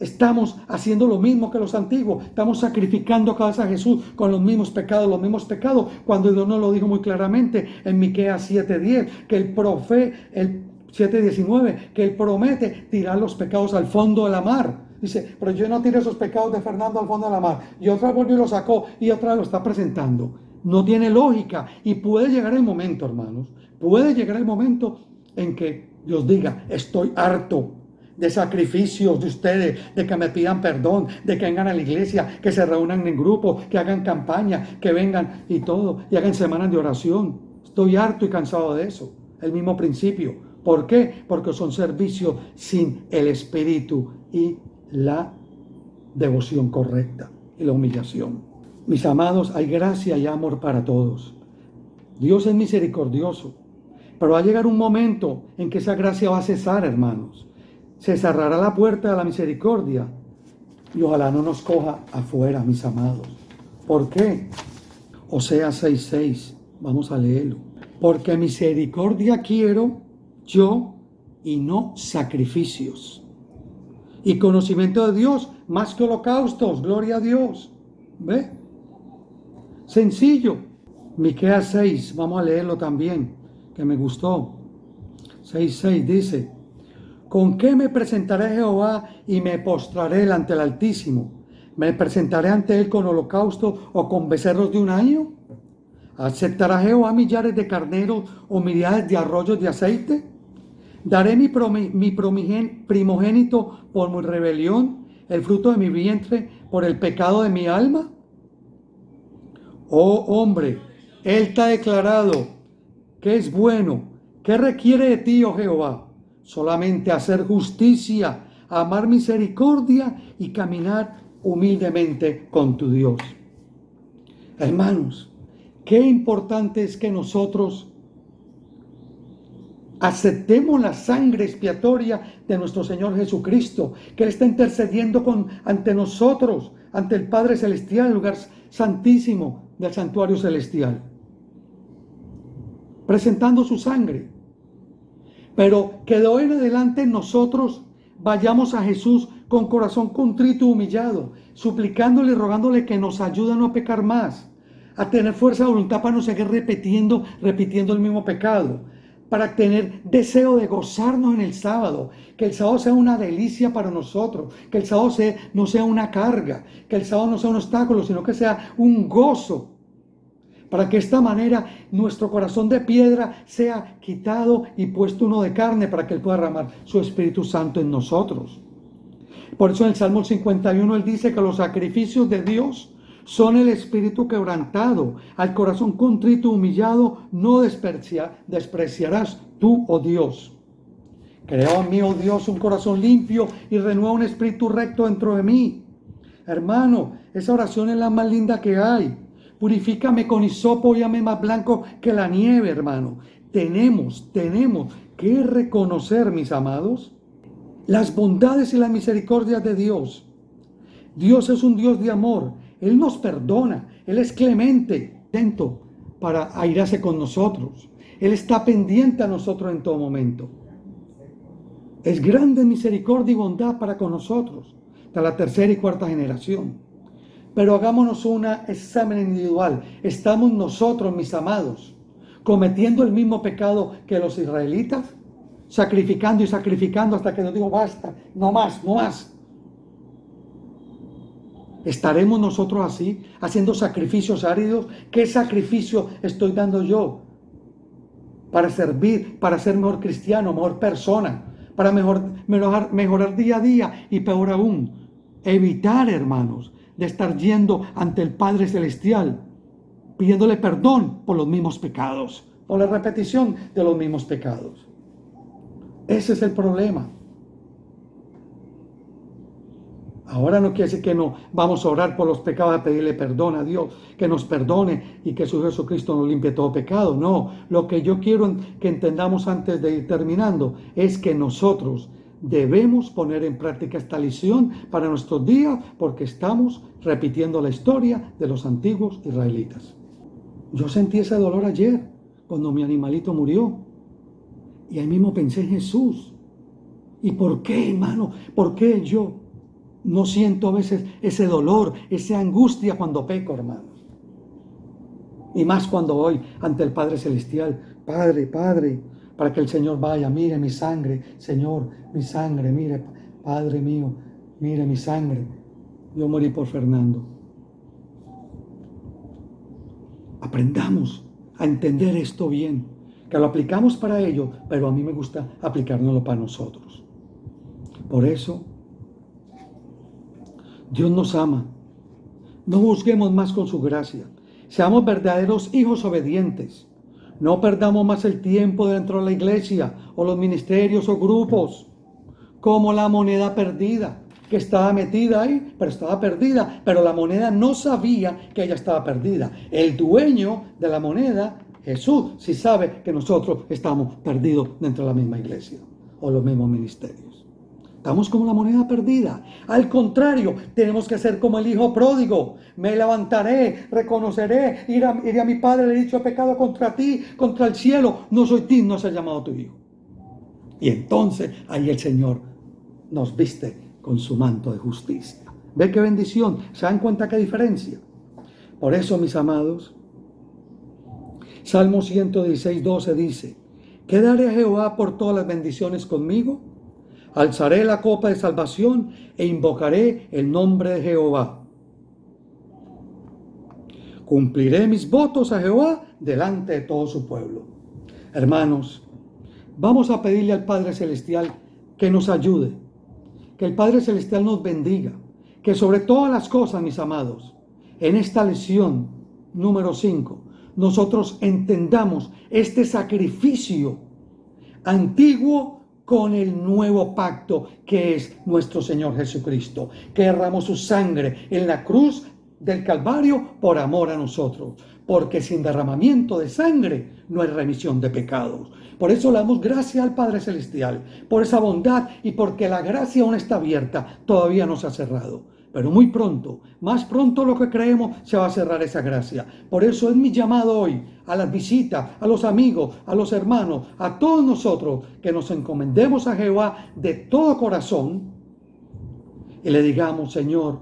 estamos haciendo lo mismo que los antiguos. Estamos sacrificando cada vez a Jesús con los mismos pecados, cuando Dios nos lo dijo muy claramente en Miqueas 7:10, que el 7:19, que Él promete tirar los pecados al fondo de la mar. Dice, pero yo no tiré esos pecados de Fernando al fondo de la mar. Y otra vez volvió y lo sacó y otra vez lo está presentando. No tiene lógica. Y puede llegar el momento, hermanos, puede llegar el momento en que Dios diga, estoy harto de sacrificios de ustedes, de que me pidan perdón, de que vengan a la iglesia, que se reúnan en grupo, que hagan campaña, que vengan y todo, y hagan semanas de oración. Estoy harto y cansado de eso. El mismo principio. ¿Por qué? Porque son servicios sin el espíritu y la devoción correcta y la humillación. Mis amados, hay gracia y amor para todos. Dios es misericordioso, pero va a llegar un momento en que esa gracia va a cesar, hermanos. Se cerrará la puerta de la misericordia y ojalá no nos coja afuera, mis amados. ¿Por qué? Oseas 6:6, vamos a leerlo. Porque misericordia quiero yo y no sacrificios. Y conocimiento de Dios más que holocaustos, gloria a Dios. ¿Ve? Sencillo. Miqueas 6, vamos a leerlo también, que me gustó. 6:6 dice, ¿con qué me presentaré a Jehová y me postraré delante del Altísimo? ¿Me presentaré ante Él con holocausto o con becerros de un año? ¿Aceptará Jehová millares de carneros o millares de arroyos de aceite? ¿Daré mi primogénito por mi rebelión el fruto de mi vientre por el pecado de mi alma? Oh hombre, Él te ha declarado que es bueno. ¿Qué requiere de ti, oh Jehová? Solamente hacer justicia, amar misericordia y caminar humildemente con tu Dios. Hermanos, qué importante es que nosotros aceptemos la sangre expiatoria de nuestro Señor Jesucristo, que Él está intercediendo ante nosotros, ante el Padre Celestial, el lugar santísimo del santuario celestial, presentando su sangre. Pero que de hoy en adelante nosotros vayamos a Jesús con corazón contrito y humillado, suplicándole y rogándole que nos ayude a no pecar más, a tener fuerza de voluntad para no seguir repitiendo el mismo pecado, para tener deseo de gozarnos en el sábado, que el sábado sea una delicia para nosotros, que el sábado no sea una carga, que el sábado no sea un obstáculo, sino que sea un gozo, para que de esta manera nuestro corazón de piedra sea quitado y puesto uno de carne, para que Él pueda derramar su Espíritu Santo en nosotros. Por eso en el Salmo 51 Él dice que los sacrificios de Dios son el espíritu quebrantado. Al corazón contrito y humillado no despreciarás tú, oh Dios. Crea en mí, oh Dios, un corazón limpio y renueva un espíritu recto dentro de mí. Hermano, esa oración es la más linda que hay. Purifícame con hisopo y hazme más blanco que la nieve, hermano. Tenemos que reconocer, mis amados, las bondades y las misericordias de Dios. Dios es un Dios de amor. Él nos perdona, Él es clemente, atento para airarse con nosotros. Él está pendiente a nosotros en todo momento. Es grande en misericordia y bondad para con nosotros, hasta la tercera y cuarta generación. Pero hagámonos un examen individual. ¿Estamos nosotros, mis amados, cometiendo el mismo pecado que los israelitas? Sacrificando y sacrificando hasta que Dios digo, basta, no más, no más. ¿Estaremos nosotros así, haciendo sacrificios áridos? ¿Qué sacrificio estoy dando yo para servir, para ser mejor cristiano, mejor persona, para mejorar día a día? Y peor aún, evitar, hermanos, de estar yendo ante el Padre Celestial, pidiéndole perdón por los mismos pecados, por la repetición de los mismos pecados. Ese es el problema. Ahora no quiere decir que no vamos a orar por los pecados, a pedirle perdón a Dios, que nos perdone y que su Jesucristo nos limpie todo pecado. No, lo que yo quiero que entendamos antes de ir terminando es que nosotros debemos poner en práctica esta lección para nuestros días, porque estamos repitiendo la historia de los antiguos israelitas. Yo sentí ese dolor ayer cuando mi animalito murió y ahí mismo pensé en Jesús. ¿Y por qué, hermano? ¿Por qué yo no siento a veces ese dolor, esa angustia cuando peco, hermanos? Y más cuando voy ante el Padre Celestial. Padre, para que el Señor vaya, mire mi sangre, Señor, mi sangre, mire, Padre mío, mire mi sangre. Yo morí por Fernando. Aprendamos a entender esto bien, que lo aplicamos para ello, pero a mí me gusta aplicárnoslo para nosotros. Por eso, Dios nos ama. No juzguemos más con su gracia. Seamos verdaderos hijos obedientes. No perdamos más el tiempo dentro de la iglesia o los ministerios o grupos como la moneda perdida, que estaba metida ahí, pero estaba perdida. Pero la moneda no sabía que ella estaba perdida. El dueño de la moneda, Jesús, sí sabe que nosotros estamos perdidos dentro de la misma iglesia o los mismos ministerios. Estamos como la moneda perdida. Al contrario, tenemos que ser como el hijo pródigo. Me levantaré, reconoceré, iré a mi padre, le he dicho pecado contra ti, contra el cielo. No soy digno de ser llamado tu hijo. Y entonces ahí el Señor nos viste con su manto de justicia. ¿Ve qué bendición? ¿Se dan cuenta qué diferencia? Por eso, mis amados, Salmo 116:12 dice: ¿qué daré a Jehová por todas las bendiciones conmigo? Alzaré la copa de salvación e invocaré el nombre de Jehová. Cumpliré mis votos a Jehová delante de todo su pueblo. Hermanos, vamos a pedirle al Padre Celestial que nos ayude, Que el Padre Celestial nos bendiga. Que sobre todas las cosas, mis amados, en esta lección número 5, nosotros entendamos este sacrificio antiguo con el nuevo pacto que es nuestro Señor Jesucristo, que derramó su sangre en la cruz del Calvario por amor a nosotros, porque sin derramamiento de sangre no hay remisión de pecados. Por eso le damos gracias al Padre Celestial, por esa bondad y porque la gracia aún está abierta, todavía no se ha cerrado. Pero muy pronto, más pronto lo que creemos, se va a cerrar esa gracia. Por eso es mi llamado hoy a las visitas, a los amigos, a los hermanos, a todos nosotros, que nos encomendemos a Jehová de todo corazón y le digamos: Señor,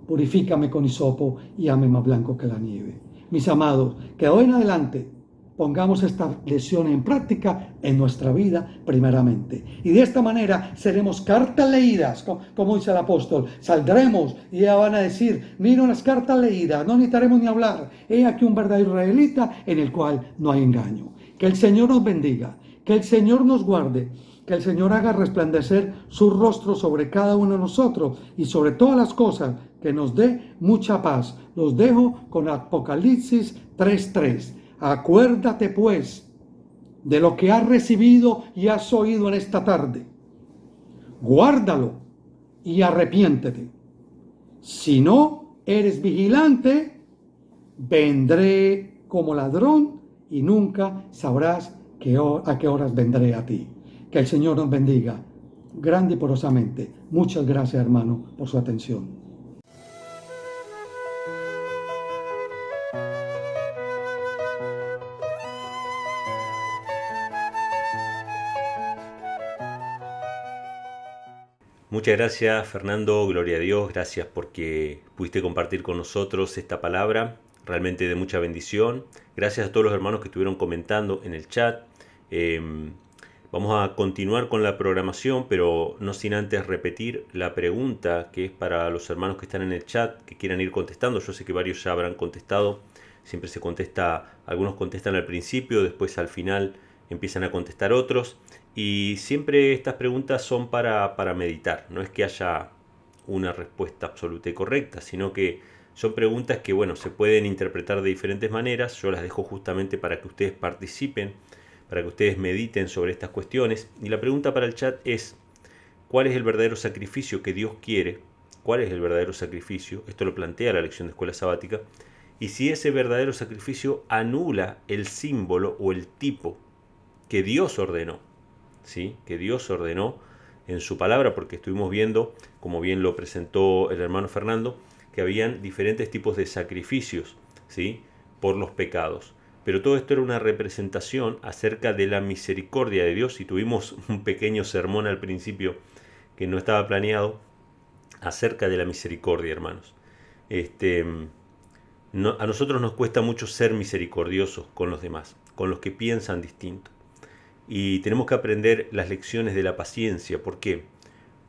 purifícame con hisopo y hazme más blanco que la nieve. Mis amados, que hoy en adelante pongamos esta lección en práctica en nuestra vida primeramente. Y de esta manera seremos cartas leídas, como dice el apóstol. Saldremos y ya van a decir: miren las cartas leídas, no necesitaremos ni hablar. He aquí un verdadero israelita en el cual no hay engaño. Que el Señor nos bendiga, que el Señor nos guarde, que el Señor haga resplandecer su rostro sobre cada uno de nosotros y sobre todas las cosas, que nos dé mucha paz. Los dejo con Apocalipsis 3:3. Acuérdate pues de lo que has recibido y has oído en esta tarde. Guárdalo y arrepiéntete. Si no eres vigilante, vendré como ladrón y nunca sabrás a qué horas vendré a ti. Que el Señor nos bendiga grande y poderosamente. Muchas gracias, hermano, por su atención. Muchas gracias, Fernando, gloria a Dios, gracias porque pudiste compartir con nosotros esta palabra, realmente de mucha bendición. Gracias a todos los hermanos que estuvieron comentando en el chat. Vamos a continuar con la programación, pero no sin antes repetir la pregunta que es para los hermanos que están en el chat, que quieran ir contestando. Yo sé que varios ya habrán contestado, siempre se contesta, algunos contestan al principio, después al final empiezan a contestar otros. Y siempre estas preguntas son para meditar, no es que haya una respuesta absoluta y correcta, sino que son preguntas que, bueno, se pueden interpretar de diferentes maneras. Yo las dejo justamente para que ustedes participen, para que ustedes mediten sobre estas cuestiones. Y la pregunta para el chat es: ¿cuál es el verdadero sacrificio que Dios quiere? ¿Cuál es el verdadero sacrificio? Esto lo plantea la lección de escuela sabática. Y si ese verdadero sacrificio anula el símbolo o el tipo que Dios ordenó. ¿Sí? Que Dios ordenó en su palabra, porque estuvimos viendo, como bien lo presentó el hermano Fernando, que habían diferentes tipos de sacrificios, ¿sí? Por los pecados. Pero todo esto era una representación acerca de la misericordia de Dios, y tuvimos un pequeño sermón al principio que no estaba planeado acerca de la misericordia, hermanos. A nosotros nos cuesta mucho ser misericordiosos con los demás, con los que piensan distinto. Y tenemos que aprender las lecciones de la paciencia. ¿Por qué?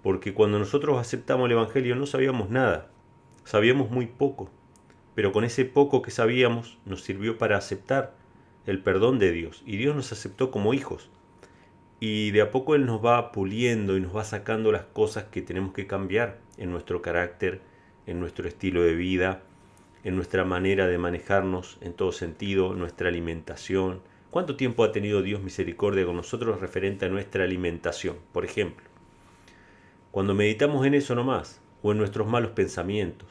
Porque cuando nosotros aceptamos el Evangelio no sabíamos nada, sabíamos muy poco, pero con ese poco que sabíamos nos sirvió para aceptar el perdón de Dios, y Dios nos aceptó como hijos, y de a poco Él nos va puliendo y nos va sacando las cosas que tenemos que cambiar en nuestro carácter, en nuestro estilo de vida, en nuestra manera de manejarnos en todo sentido, nuestra alimentación. ¿Cuánto tiempo ha tenido Dios misericordia con nosotros referente a nuestra alimentación? Por ejemplo, cuando meditamos en eso nomás, o en nuestros malos pensamientos,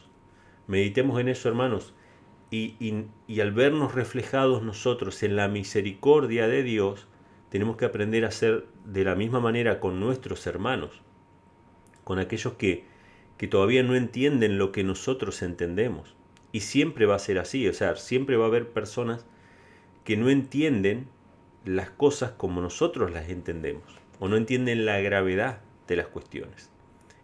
meditemos en eso, hermanos, y al vernos reflejados nosotros en la misericordia de Dios, tenemos que aprender a hacer de la misma manera con nuestros hermanos, con aquellos que todavía no entienden lo que nosotros entendemos. Y siempre va a ser así, o sea, siempre va a haber personas que no entienden las cosas como nosotros las entendemos, o no entienden la gravedad de las cuestiones.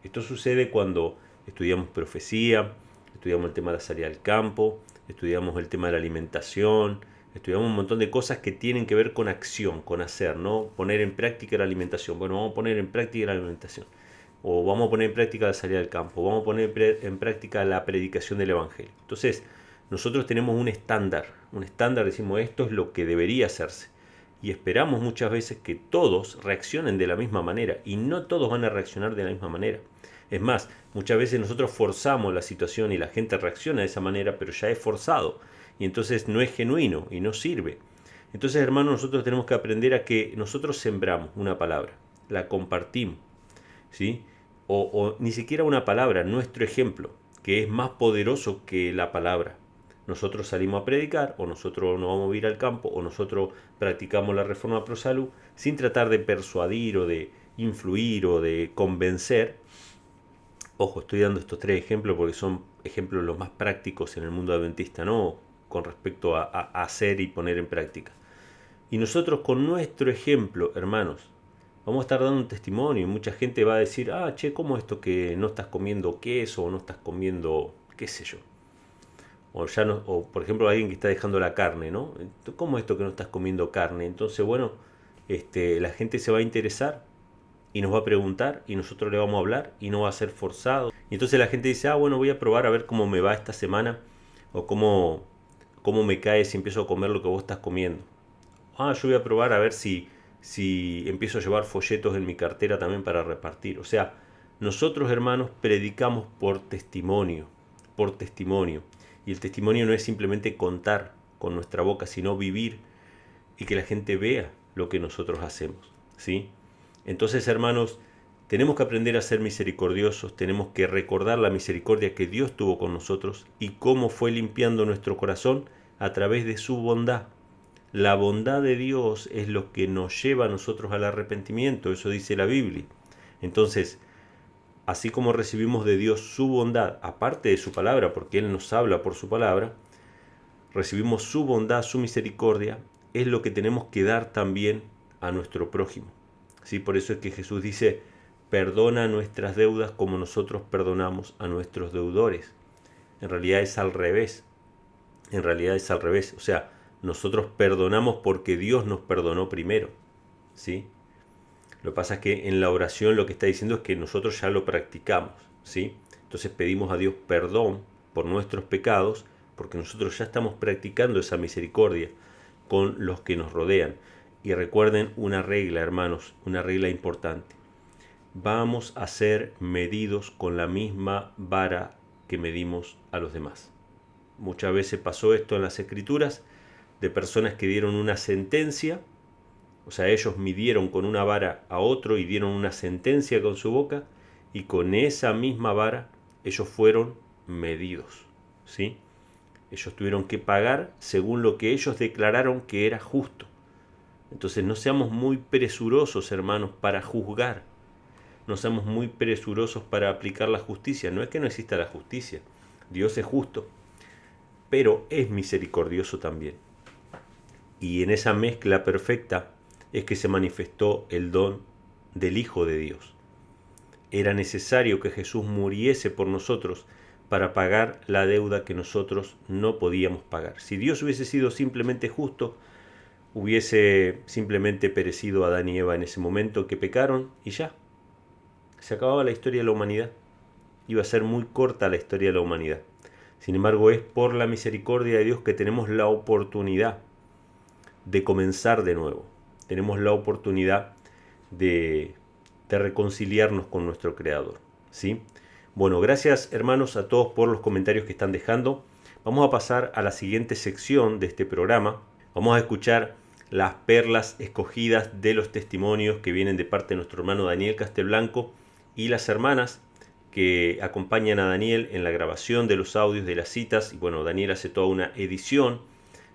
Esto sucede cuando estudiamos profecía, estudiamos el tema de la salida al campo, estudiamos el tema de la alimentación, estudiamos un montón de cosas que tienen que ver con acción, con hacer, ¿no? Poner en práctica la alimentación. Bueno, vamos a poner en práctica la alimentación. O vamos a poner en práctica la salida al campo, vamos a poner en práctica la predicación del Evangelio. Entonces, nosotros tenemos un estándar, decimos esto es lo que debería hacerse. y esperamos muchas veces que todos reaccionen de la misma manera, y no todos van a reaccionar de la misma manera. Es más, muchas veces nosotros forzamos la situación y la gente reacciona de esa manera, pero ya es forzado, y entonces no es genuino y no sirve. Entonces, hermanos, nosotros tenemos que aprender a que nosotros sembramos una palabra, la compartimos, ¿sí? O ni siquiera una palabra, nuestro ejemplo, que es más poderoso que la palabra. Nosotros salimos a predicar, o nosotros nos vamos a ir al campo, o nosotros practicamos la reforma pro salud, sin tratar de persuadir o de influir o de convencer. Ojo, estoy dando estos 3 ejemplos porque son ejemplos los más prácticos en el mundo adventista, ¿no? Con respecto a hacer y poner en práctica. Y nosotros con nuestro ejemplo, hermanos, vamos a estar dando un testimonio y mucha gente va a decir, che, ¿cómo esto que no estás comiendo queso o no estás comiendo, qué sé yo? O ya no, o por ejemplo alguien que está dejando la carne, ¿no? ¿Cómo esto que no estás comiendo carne? Entonces, bueno, la gente se va a interesar y nos va a preguntar y nosotros le vamos a hablar y no va a ser forzado. Y entonces la gente dice, bueno, voy a probar a ver cómo me va esta semana o cómo me cae si empiezo a comer lo que vos estás comiendo. Yo voy a probar a ver si empiezo a llevar folletos en mi cartera también para repartir. O sea, nosotros, hermanos, predicamos por testimonio, por testimonio. Y el testimonio no es simplemente contar con nuestra boca, sino vivir y que la gente vea lo que nosotros hacemos, ¿sí? Entonces, hermanos, tenemos que aprender a ser misericordiosos, tenemos que recordar la misericordia que Dios tuvo con nosotros y cómo fue limpiando nuestro corazón a través de su bondad. La bondad de Dios es lo que nos lleva a nosotros al arrepentimiento, eso dice la Biblia. Entonces, así como recibimos de Dios su bondad, aparte de su palabra, porque Él nos habla por su palabra, recibimos su bondad, su misericordia, es lo que tenemos que dar también a nuestro prójimo. ¿Sí? Por eso es que Jesús dice, perdona nuestras deudas como nosotros perdonamos a nuestros deudores. En realidad es al revés. En realidad es al revés. O sea, nosotros perdonamos porque Dios nos perdonó primero, ¿sí? Lo que pasa es que en la oración lo que está diciendo es que nosotros ya lo practicamos, ¿sí? Entonces pedimos a Dios perdón por nuestros pecados porque nosotros ya estamos practicando esa misericordia con los que nos rodean. Y recuerden una regla, hermanos, una regla importante. Vamos a ser medidos con la misma vara que medimos a los demás. Muchas veces pasó esto en las Escrituras, de personas que dieron una sentencia, o sea, ellos midieron con una vara a otro y dieron una sentencia con su boca, y con esa misma vara ellos fueron medidos, ¿sí? Ellos tuvieron que pagar según lo que ellos declararon que era justo. Entonces no seamos muy presurosos, hermanos, para juzgar. No seamos muy presurosos para aplicar la justicia. No es que no exista la justicia. Dios es justo, pero es misericordioso también. Y en esa mezcla perfecta es que se manifestó el don del Hijo de Dios. Era necesario que Jesús muriese por nosotros para pagar la deuda que nosotros no podíamos pagar. Si Dios hubiese sido simplemente justo, hubiese simplemente perecido Adán y Eva en ese momento que pecaron y ya. Se acababa la historia de la humanidad. Iba a ser muy corta la historia de la humanidad. Sin embargo, es por la misericordia de Dios que tenemos la oportunidad de comenzar de nuevo. Tenemos la oportunidad de reconciliarnos con nuestro Creador, ¿sí? Bueno, gracias hermanos a todos por los comentarios que están dejando. Vamos a pasar a la siguiente sección de este programa. Vamos a escuchar las perlas escogidas de los testimonios que vienen de parte de nuestro hermano Daniel Castelblanco y las hermanas que acompañan a Daniel en la grabación de los audios de las citas. Y bueno, Daniel hace toda una edición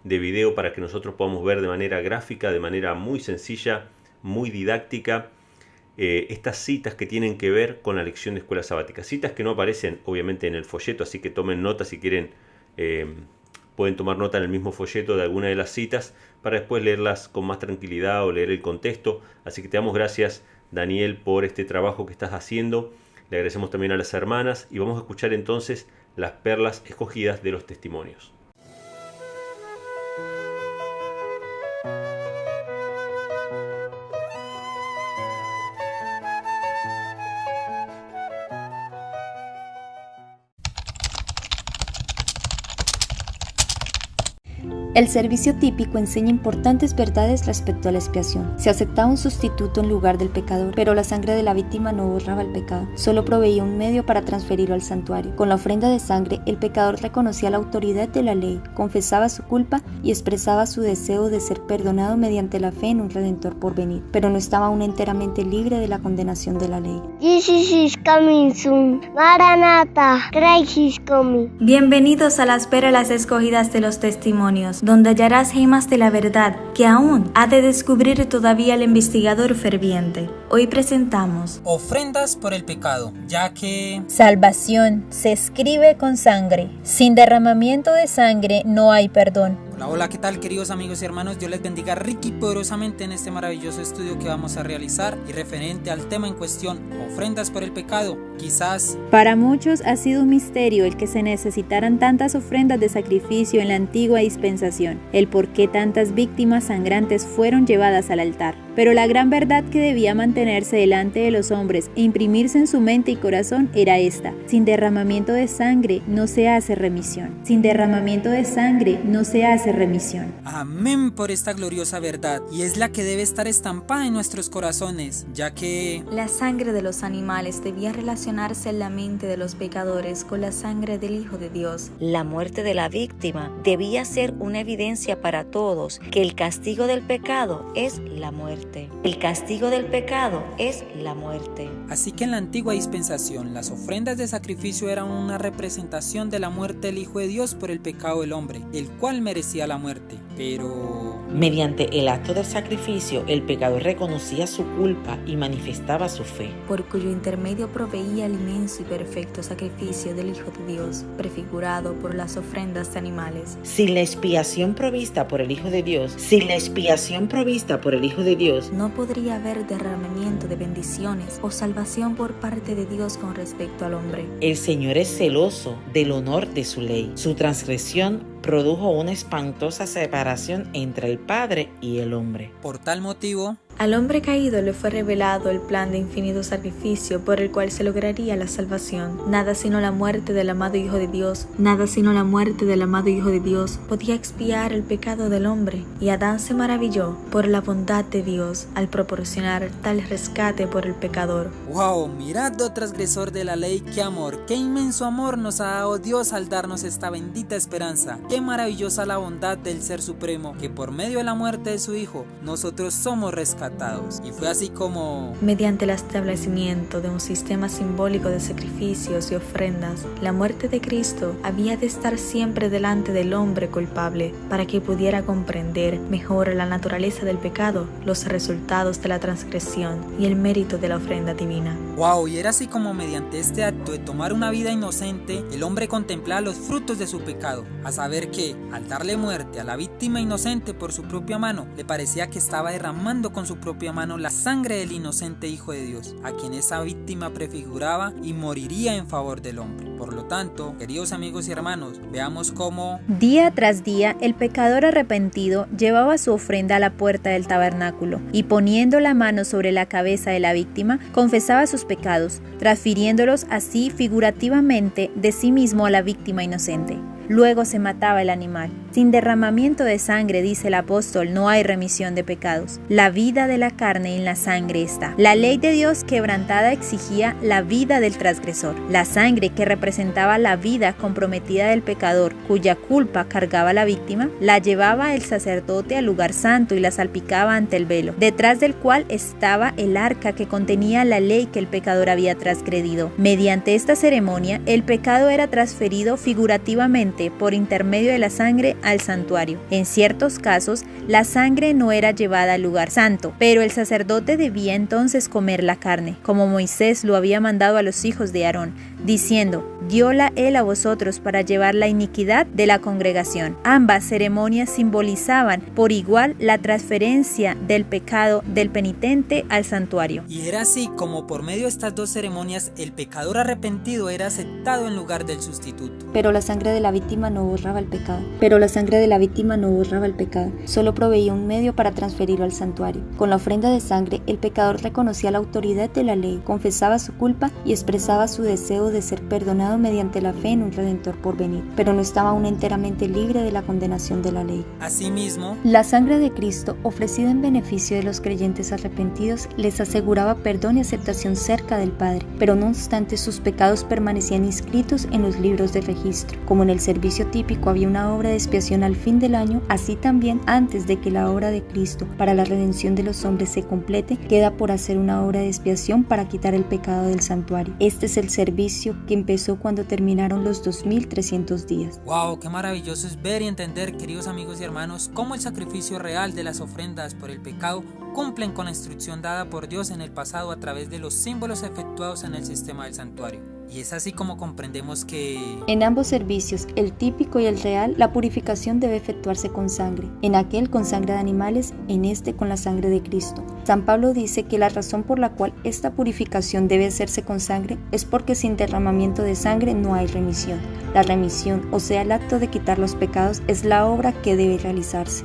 de video para que nosotros podamos ver de manera gráfica, de manera muy sencilla, muy didáctica, estas citas que tienen que ver con la lección de escuela sabática. Citas que no aparecen obviamente en el folleto, así que tomen nota si quieren. Pueden tomar nota en el mismo folleto de alguna de las citas para después leerlas con más tranquilidad o leer el contexto. Así que te damos gracias, Daniel, por este trabajo que estás haciendo. Le agradecemos también a las hermanas y vamos a escuchar entonces las perlas escogidas de los testimonios. El servicio típico enseña importantes verdades respecto a la expiación. Se aceptaba un sustituto en lugar del pecador, pero la sangre de la víctima no borraba el pecado, solo proveía un medio para transferirlo al santuario. Con la ofrenda de sangre, el pecador reconocía la autoridad de la ley, confesaba su culpa y expresaba su deseo de ser perdonado mediante la fe en un Redentor por venir, pero no estaba aún enteramente libre de la condenación de la ley. Jesus is coming soon. Maranatha, Christ is coming. Bienvenidos a las perlas escogidas de los testimonios, donde hallarás gemas de la verdad que aún ha de descubrir todavía el investigador ferviente. Hoy presentamos ofrendas por el pecado, ya que salvación se escribe con sangre. Sin derramamiento de sangre no hay perdón. Hola, ¿qué tal, queridos amigos y hermanos? Dios les bendiga rica y poderosamente en este maravilloso estudio que vamos a realizar y referente al tema en cuestión, ofrendas por el pecado. Quizás para muchos ha sido un misterio el que se necesitaran tantas ofrendas de sacrificio en la antigua dispensación, el por qué tantas víctimas sangrantes fueron llevadas al altar. Pero la gran verdad que debía mantenerse delante de los hombres e imprimirse en su mente y corazón era esta: sin derramamiento de sangre no se hace remisión. Sin derramamiento de sangre no se hace remisión. Amén por esta gloriosa verdad, y es la que debe estar estampada en nuestros corazones, ya que la sangre de los animales debía relacionarse en la mente de los pecadores con la sangre del Hijo de Dios. La muerte de la víctima debía ser una evidencia para todos que el castigo del pecado es la muerte. El castigo del pecado es la muerte. Así que en la antigua dispensación, las ofrendas de sacrificio eran una representación de la muerte del Hijo de Dios por el pecado del hombre, el cual merecía la muerte. Pero mediante el acto del sacrificio, el pecador reconocía su culpa y manifestaba su fe, por cuyo intermedio proveía el inmenso y perfecto sacrificio del Hijo de Dios, prefigurado por las ofrendas de animales. Sin la expiación provista por el Hijo de Dios, no podría haber derramamiento de bendiciones o salvación por parte de Dios con respecto al hombre. El Señor es celoso del honor de su ley. Su transgresión produjo una espantosa separación entre el Padre y el hombre. Por tal motivo, al hombre caído le fue revelado el plan de infinito sacrificio por el cual se lograría la salvación. Nada sino la muerte del amado Hijo de Dios, podía expiar el pecado del hombre, y Adán se maravilló por la bondad de Dios al proporcionar tal rescate por el pecador. ¡Wow! Mirad, oh transgresor de la ley, qué amor, qué inmenso amor nos ha dado Dios al darnos esta bendita esperanza. Qué maravillosa la bondad del Ser Supremo, que por medio de la muerte de su Hijo, nosotros somos rescatados. Y fue así como, mediante el establecimiento de un sistema simbólico de sacrificios y ofrendas, la muerte de Cristo había de estar siempre delante del hombre culpable, para que pudiera comprender mejor la naturaleza del pecado, los resultados de la transgresión y el mérito de la ofrenda divina. ¡Wow! Y era así como mediante este acto de tomar una vida inocente, el hombre contemplaba los frutos de su pecado, a saber que, al darle muerte a la víctima inocente por su propia mano, le parecía que estaba derramando con su propia mano la sangre del inocente Hijo de Dios, a quien esa víctima prefiguraba y moriría en favor del hombre. Por lo tanto, queridos amigos y hermanos, veamos cómo día tras día el pecador arrepentido llevaba su ofrenda a la puerta del tabernáculo y, poniendo la mano sobre la cabeza de la víctima, confesaba sus pecados, transfiriéndolos así figurativamente de sí mismo a la víctima inocente. Luego se mataba el animal. Sin derramamiento de sangre, dice el apóstol, no hay remisión de pecados. La vida de la carne en la sangre está. La ley de Dios quebrantada exigía la vida del transgresor. La sangre que representaba la vida comprometida del pecador, cuya culpa cargaba la víctima, la llevaba el sacerdote al lugar santo y la salpicaba ante el velo, detrás del cual estaba el arca que contenía la ley que el pecador había transgredido. Mediante esta ceremonia, el pecado era transferido figurativamente por intermedio de la sangre al santuario. En ciertos casos, la sangre no era llevada al lugar santo, pero el sacerdote debía entonces comer la carne, como Moisés lo había mandado a los hijos de Aarón, diciendo: dióla él a vosotros para llevar la iniquidad de la congregación. Ambas ceremonias simbolizaban por igual la transferencia del pecado del penitente al santuario. Y era así como por medio de estas dos ceremonias el pecador arrepentido era aceptado en lugar del sustituto. Pero la sangre de la víctima no borraba el pecado. Solo proveía un medio para transferirlo al santuario. Con la ofrenda de sangre, el pecador reconocía la autoridad de la ley, confesaba su culpa y expresaba su deseo de de ser perdonado mediante la fe en un Redentor por venir, pero no estaba aún enteramente libre de la condenación de la ley. Asimismo, la sangre de Cristo, ofrecida en beneficio de los creyentes arrepentidos, les aseguraba perdón y aceptación cerca del Padre, pero no obstante sus pecados permanecían inscritos en los libros de registro. Como en el servicio típico había una obra de expiación al fin del año, así también antes de que la obra de Cristo para la redención de los hombres se complete, queda por hacer una obra de expiación para quitar el pecado del santuario. Este es el servicio que empezó cuando terminaron los 2300 días. ¡Wow! ¡Qué maravilloso es ver y entender, queridos amigos y hermanos, cómo el sacrificio real de las ofrendas por el pecado cumplen con la instrucción dada por Dios en el pasado a través de los símbolos efectuados en el sistema del santuario! Y es así como comprendemos que en ambos servicios, el típico y el real, la purificación debe efectuarse con sangre. En aquel con sangre de animales, en este con la sangre de Cristo. San Pablo dice que la razón por la cual esta purificación debe hacerse con sangre es porque sin derramamiento de sangre no hay remisión. La remisión, o sea el acto de quitar los pecados, es la obra que debe realizarse.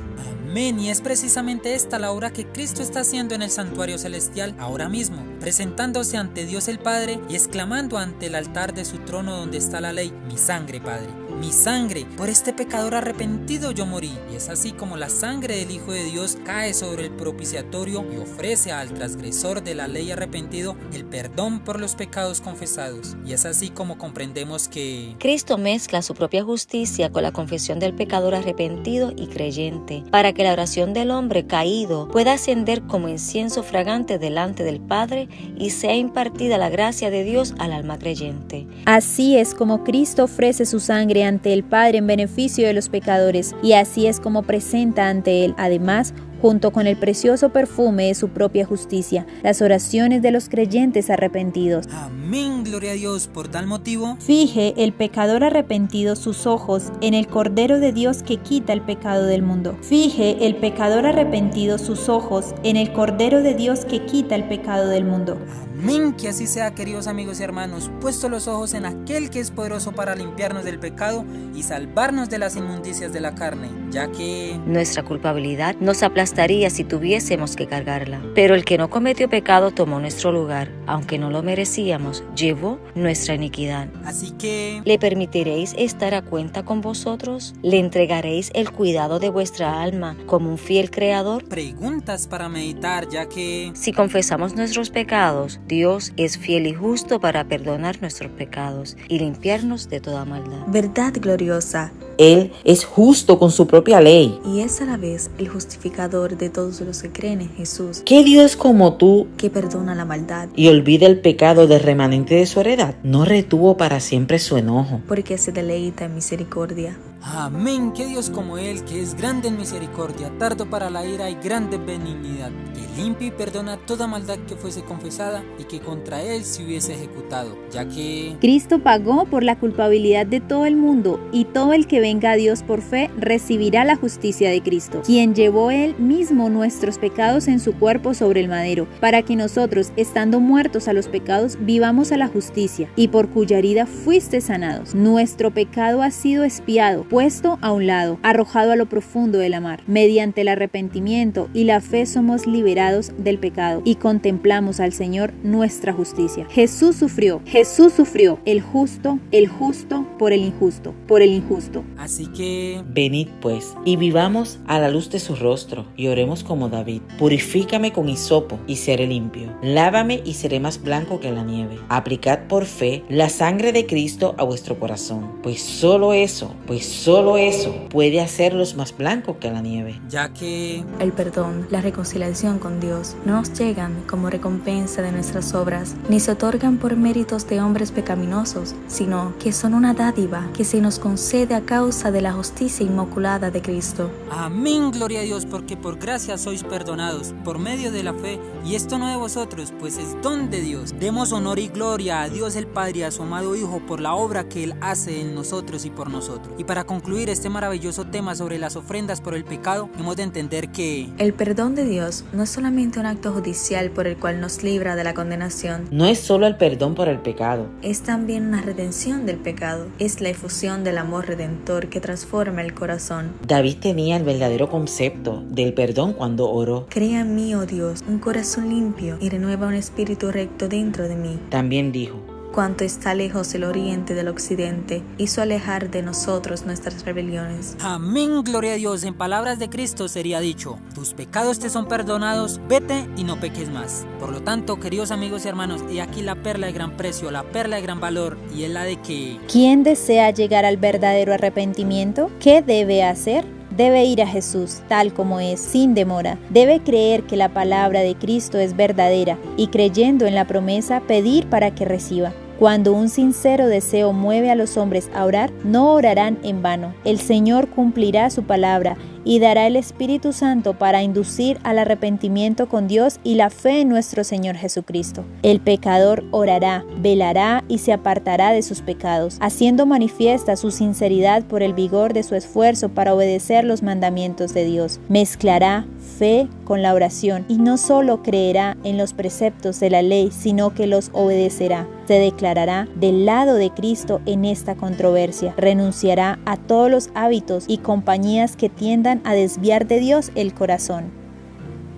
Amén, y es precisamente esta la obra que Cristo está haciendo en el santuario celestial ahora mismo, presentándose ante Dios el Padre y exclamando ante el altar de su trono donde está la ley: mi sangre, Padre, mi sangre, por este pecador arrepentido yo morí. Y es así como la sangre del Hijo de Dios cae sobre el propiciatorio y ofrece al transgresor de la ley arrepentido el perdón por los pecados confesados. Y es así como comprendemos que Cristo mezcla su propia justicia con la confesión del pecador arrepentido y creyente, para que la oración del hombre caído pueda ascender como incienso fragante delante del Padre y sea impartida la gracia de Dios al alma creyente. Así es como Cristo ofrece su sangre ante el Padre en beneficio de los pecadores, y así es como presenta ante Él, además, junto con el precioso perfume de su propia justicia, las oraciones de los creyentes arrepentidos. Amén, gloria a Dios. Por tal motivo, fije el pecador arrepentido sus ojos en el Cordero de Dios que quita el pecado del mundo. Fije el pecador arrepentido sus ojos en el Cordero de Dios que quita el pecado del mundo. Amén, que así sea, queridos amigos y hermanos, puesto los ojos en aquel que es poderoso para limpiarnos del pecado y salvarnos de las inmundicias de la carne, ya que nuestra culpabilidad nos aplastaría si tuviésemos que cargarla. Pero el que no cometió pecado tomó nuestro lugar, aunque no lo merecíamos, llevó nuestra iniquidad. Así que ¿le permitiréis estar a cuenta con vosotros? ¿Le entregaréis el cuidado de vuestra alma como un fiel creador? Preguntas para meditar, ya que si confesamos nuestros pecados, Dios es fiel y justo para perdonar nuestros pecados y limpiarnos de toda maldad. Verdad gloriosa. Él es justo con su propia ley. Y es a la vez el justificador de todos los que creen en Jesús. ¿Qué Dios como tú, que perdona la maldad y olvida el pecado del remanente de su heredad, no retuvo para siempre su enojo? Porque se deleita en misericordia. Amén, que Dios como Él, que es grande en misericordia, tardo para la ira y grande en benignidad, que limpia y perdona toda maldad que fuese confesada y que contra Él se hubiese ejecutado, ya que Cristo pagó por la culpabilidad de todo el mundo, y todo el que venga a Dios por fe recibirá la justicia de Cristo, quien llevó Él mismo nuestros pecados en su cuerpo sobre el madero, para que nosotros, estando muertos a los pecados, vivamos a la justicia, y por cuya herida fuiste sanados. Nuestro pecado ha sido expiado, puesto a un lado, arrojado a lo profundo de la mar. Mediante el arrepentimiento y la fe somos liberados del pecado y contemplamos al Señor nuestra justicia. Jesús sufrió, el justo por el injusto, Así que venid pues, y vivamos a la luz de su rostro, y oremos como David. Purifícame con hisopo, y seré limpio. Lávame, y seré más blanco que la nieve. Aplicad por fe la sangre de Cristo a vuestro corazón, pues solo eso puede hacerlos más blancos que la nieve. Ya que el perdón, la reconciliación con Dios no nos llegan como recompensa de nuestras obras, ni se otorgan por méritos de hombres pecaminosos, sino que son una dádiva que se nos concede a causa de la justicia inmaculada de Cristo. Amén, gloria a Dios, porque por gracia sois perdonados, por medio de la fe, y esto no de vosotros, pues es don de Dios. Demos honor y gloria a Dios el Padre y a su amado Hijo por la obra que Él hace en nosotros y por nosotros. Y para concluir este maravilloso tema sobre las ofrendas por el pecado, hemos de entender que el perdón de Dios no es solamente un acto judicial por el cual nos libra de la condenación. No es solo el perdón por el pecado. Es también una redención del pecado. Es la efusión del amor redentor que transforma el corazón. David tenía el verdadero concepto del perdón cuando oró: crea en mí, oh Dios, un corazón limpio y renueva un espíritu recto dentro de mí. También dijo: cuanto está lejos el oriente del occidente, hizo alejar de nosotros nuestras rebeliones. Amén, gloria a Dios. En palabras de Cristo sería dicho: tus pecados te son perdonados, vete y no peques más. Por lo tanto, queridos amigos y hermanos, he aquí la perla de gran precio, la perla de gran valor, y es la de que... ¿Quién desea llegar al verdadero arrepentimiento? ¿Qué debe hacer? Debe ir a Jesús tal como es, sin demora. Debe creer que la palabra de Cristo es verdadera y, creyendo en la promesa, pedir para que reciba. Cuando un sincero deseo mueve a los hombres a orar, no orarán en vano. El Señor cumplirá su palabra y dará el Espíritu Santo para inducir al arrepentimiento con Dios y la fe en nuestro Señor Jesucristo. El pecador orará, velará y se apartará de sus pecados, haciendo manifiesta su sinceridad por el vigor de su esfuerzo para obedecer los mandamientos de Dios. Mezclará fe con la oración y no solo creerá en los preceptos de la ley, sino que los obedecerá. Se declarará del lado de Cristo en esta controversia. Renunciará a todos los hábitos y compañías que tiendan a desviar de Dios el corazón.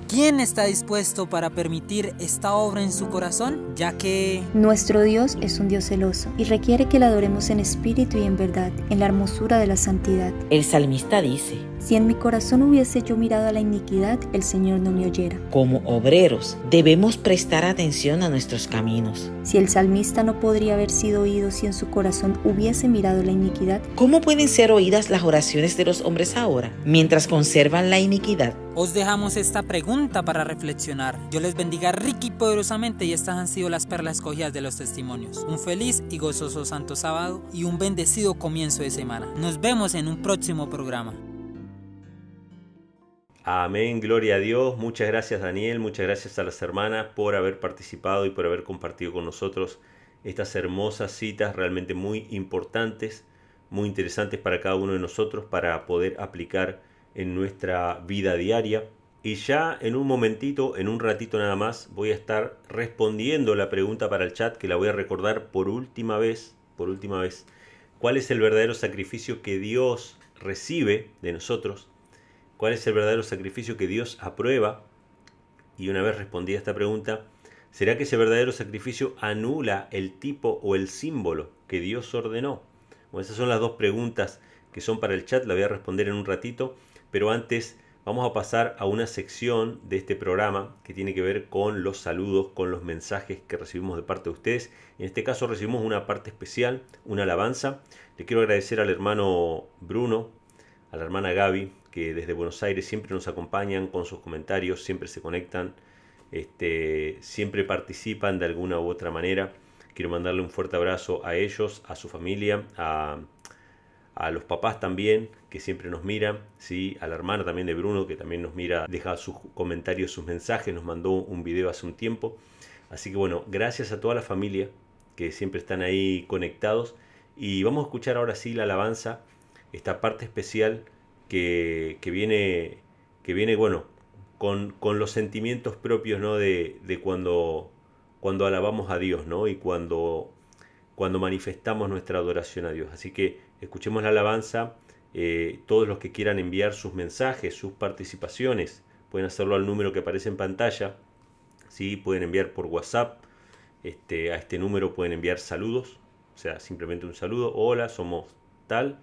¿Quién está dispuesto para permitir esta obra en su corazón? Ya que... Nuestro Dios es un Dios celoso y requiere que le adoremos en espíritu y en verdad, en la hermosura de la santidad. El salmista dice: Si en mi corazón hubiese yo mirado a la iniquidad, el Señor no me oyera. como obreros debemos prestar atención a nuestros caminos. Si el salmista no podría haber sido oído si en su corazón hubiese mirado la iniquidad, ¿Cómo pueden ser oídas las oraciones de los hombres ahora, mientras conservan la iniquidad? Os dejamos esta pregunta para reflexionar. Dios les bendiga rica y poderosamente, y estas han sido las perlas escogidas de los testimonios. Un feliz y gozoso santo sábado y un bendecido comienzo de semana. Nos vemos en un próximo programa. Amén, gloria a Dios. Muchas gracias, Daniel, muchas gracias a las hermanas por haber participado y por haber compartido con nosotros estas hermosas citas realmente muy importantes, muy interesantes para cada uno de nosotros para poder aplicar en nuestra vida diaria. Y ya en un momentito, en un ratito nada más, voy a estar respondiendo la pregunta para el chat, que la voy a recordar por última vez. ¿Cuál es el verdadero sacrificio que Dios recibe de nosotros? ¿Cuál es el verdadero sacrificio que Dios aprueba? Y una vez respondida esta pregunta, ¿será que ese verdadero sacrificio anula el tipo o el símbolo que Dios ordenó? Bueno, esas son las dos preguntas que son para el chat, la voy a responder en un ratito, pero antes vamos a pasar a una sección de este programa que tiene que ver con los saludos, con los mensajes que recibimos de parte de ustedes. En este caso recibimos una parte especial, una alabanza. Le quiero agradecer al hermano Bruno, a la hermana Gaby, que desde Buenos Aires siempre nos acompañan con sus comentarios, siempre se conectan, siempre participan de alguna u otra manera. Quiero mandarle un fuerte abrazo a ellos, a su familia, a los papás también, que siempre nos miran, ¿sí? A la hermana también de Bruno, que también nos mira, deja sus comentarios, sus mensajes, nos mandó un video hace un tiempo. Así que bueno, gracias a toda la familia que siempre están ahí conectados. Y vamos a escuchar ahora sí la alabanza, esta parte especial que viene bueno, con los sentimientos propios, ¿no? de cuando alabamos a Dios, ¿no? Y cuando manifestamos nuestra adoración a Dios. Así que escuchemos la alabanza. Todos los que quieran enviar sus mensajes, sus participaciones, pueden hacerlo al número que aparece en pantalla, ¿sí? Pueden enviar por WhatsApp, a este número pueden enviar saludos, o sea, simplemente un saludo: hola, somos tal.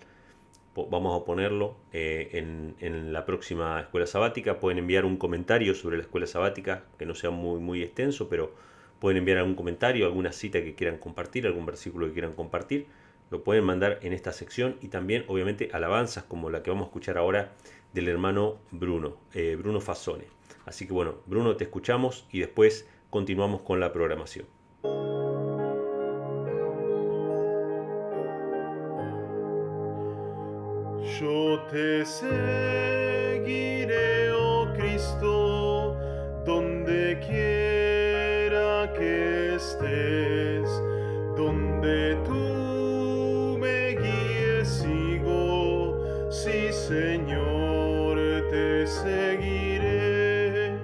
Vamos a ponerlo en la próxima escuela sabática. Pueden enviar un comentario sobre la escuela sabática, que no sea muy extenso, pero pueden enviar algún comentario, alguna cita que quieran compartir, algún versículo que quieran compartir. Lo pueden mandar en esta sección, y también obviamente alabanzas como la que vamos a escuchar ahora del hermano Bruno Fasone. Así que bueno, Bruno, te escuchamos y después continuamos con la programación. Yo te seguiré, oh Cristo, donde quiera que estés, donde tú me guíes, sigo, sí Señor, te seguiré.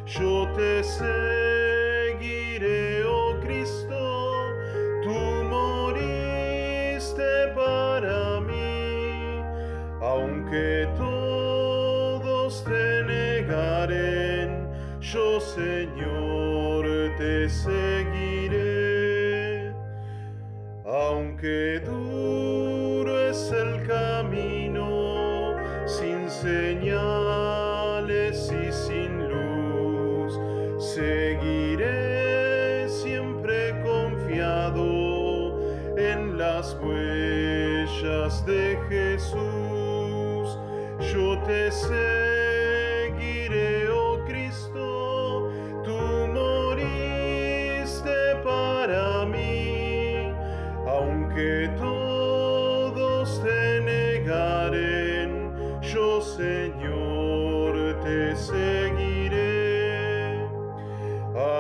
Yo te seguiré, oh Cristo, tú moriste para mí. Aunque todos te negaren, yo Señor te seguiré. Aunque duro es el camino, sin señales y sin luz, seguiré siempre confiado en las huellas de Jesús. Yo te seguiré, oh Cristo, tú moriste para mí, aunque todos te negaren, yo, Señor, te seguiré.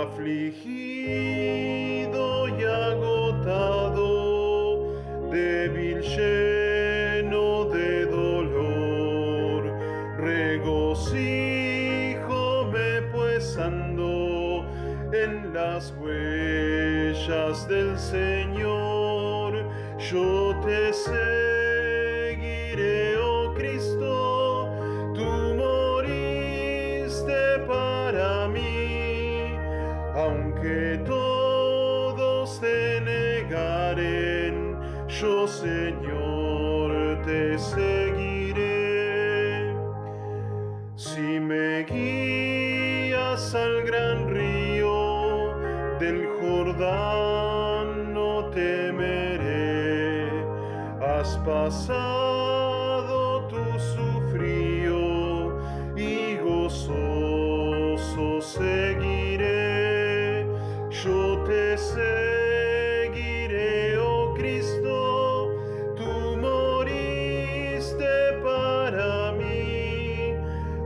Afligido y agotado, débil, lleno de dolor, regocíjome pues ando en las huellas del Señor. Yo te seguiré, oh Cristo, tú moriste para mí, aunque todos te negaren, yo, Señor, te seguiré. Si me guías al gran río del Jordán, no temeré. Has pasado tu sufrío y gozoso seguiré. Yo te seguiré, oh Cristo, tú moriste para mí,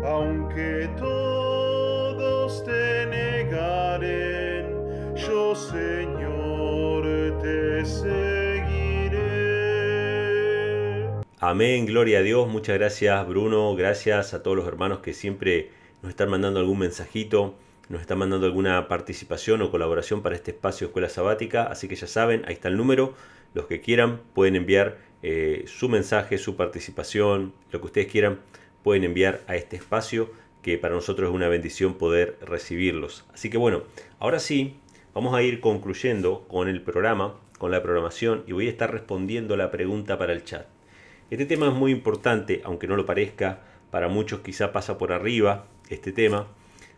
aunque todos te negaren, yo, Señor, te seguiré. Amén, gloria a Dios. Muchas gracias, Bruno. Gracias a todos los hermanos que siempre nos están mandando algún mensajito, nos están mandando alguna participación o colaboración para este espacio Escuela Sabática. Así que ya saben, ahí está el número. Los que quieran pueden enviar su mensaje, su participación, lo que ustedes quieran, pueden enviar a este espacio, que para nosotros es una bendición poder recibirlos. Así que bueno, ahora sí, vamos a ir concluyendo con el programa, con la programación, y voy a estar respondiendo la pregunta para el chat. Este tema es muy importante, aunque no lo parezca, para muchos quizá pasa por arriba este tema,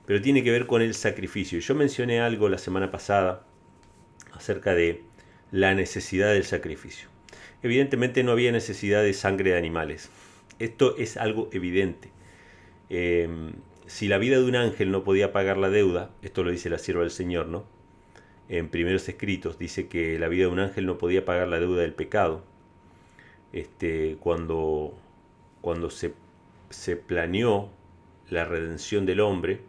pero tiene que ver con el sacrificio. Yo mencioné algo la semana pasada acerca de la necesidad del sacrificio. Evidentemente no había necesidad de sangre de animales. Esto es algo evidente. Si la vida de un ángel no podía pagar la deuda, esto lo dice la sierva del Señor, ¿no? En Primeros Escritos dice que la vida de un ángel no podía pagar la deuda del pecado. Cuando se planeó la redención del hombre,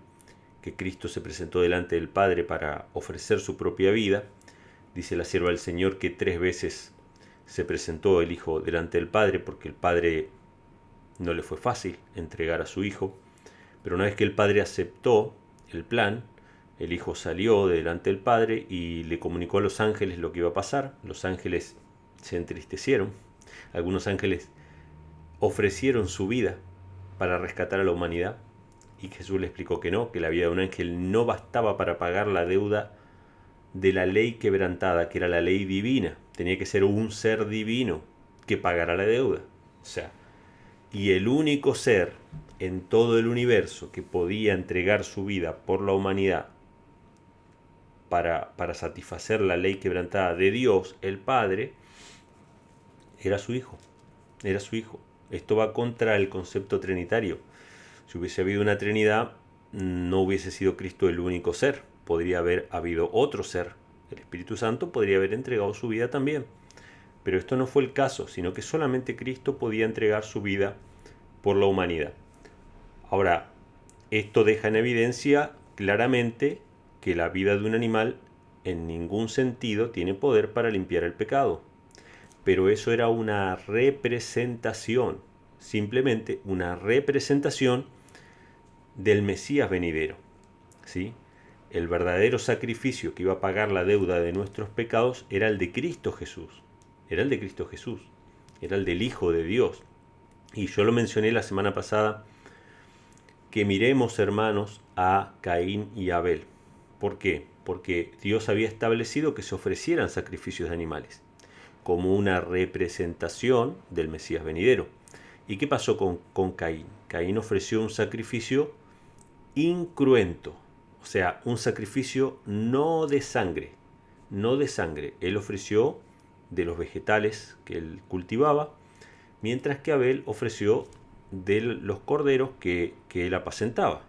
que Cristo se presentó delante del Padre para ofrecer su propia vida, dice la sierva del Señor que 3 veces se presentó el Hijo delante del Padre, porque el Padre no le fue fácil entregar a su Hijo, pero una vez que el Padre aceptó el plan, el Hijo salió delante del Padre y le comunicó a los ángeles lo que iba a pasar. Los ángeles se entristecieron. Algunos ángeles ofrecieron su vida para rescatar a la humanidad, y Jesús le explicó que no, que la vida de un ángel no bastaba para pagar la deuda de la ley quebrantada, que era la ley divina. Tenía que ser un ser divino que pagara la deuda. O sea, y el único ser en todo el universo que podía entregar su vida por la humanidad para satisfacer la ley quebrantada de Dios, el Padre, era su Hijo. Era su Hijo. Esto va contra el concepto trinitario. Si hubiese habido una Trinidad, no hubiese sido Cristo el único ser. Podría haber habido otro ser. El Espíritu Santo podría haber entregado su vida también. Pero esto no fue el caso, sino que solamente Cristo podía entregar su vida por la humanidad. Ahora, esto deja en evidencia claramente que la vida de un animal en ningún sentido tiene poder para limpiar el pecado. Pero eso era una representación, simplemente una representación del Mesías venidero, ¿sí? El verdadero sacrificio que iba a pagar la deuda de nuestros pecados era el de Cristo Jesús. Era el de Cristo Jesús. Era el del Hijo de Dios. Y yo lo mencioné la semana pasada, que miremos, hermanos, a Caín y Abel. ¿Por qué? Porque Dios había establecido que se ofrecieran sacrificios de animales. como una representación del Mesías venidero. ¿Y qué pasó con Caín? Caín ofreció un sacrificio incruento, o sea, un sacrificio no de sangre, Él ofreció de los vegetales que él cultivaba, mientras que Abel ofreció de los corderos que él apacentaba.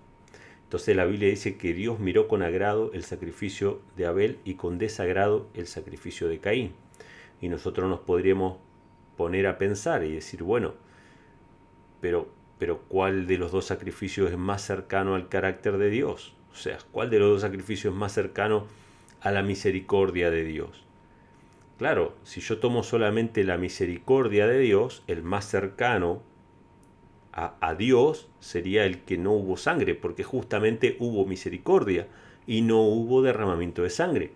Entonces la Biblia dice que Dios miró con agrado el sacrificio de Abel y con desagrado el sacrificio de Caín. Y nosotros nos podríamos poner a pensar y decir, bueno, pero ¿cuál de los dos sacrificios es más cercano al carácter de Dios? O sea, ¿cuál de los dos sacrificios es más cercano a la misericordia de Dios? Claro, si yo tomo solamente la misericordia de Dios, el más cercano a Dios sería el que no hubo sangre, porque justamente hubo misericordia y no hubo derramamiento de sangre.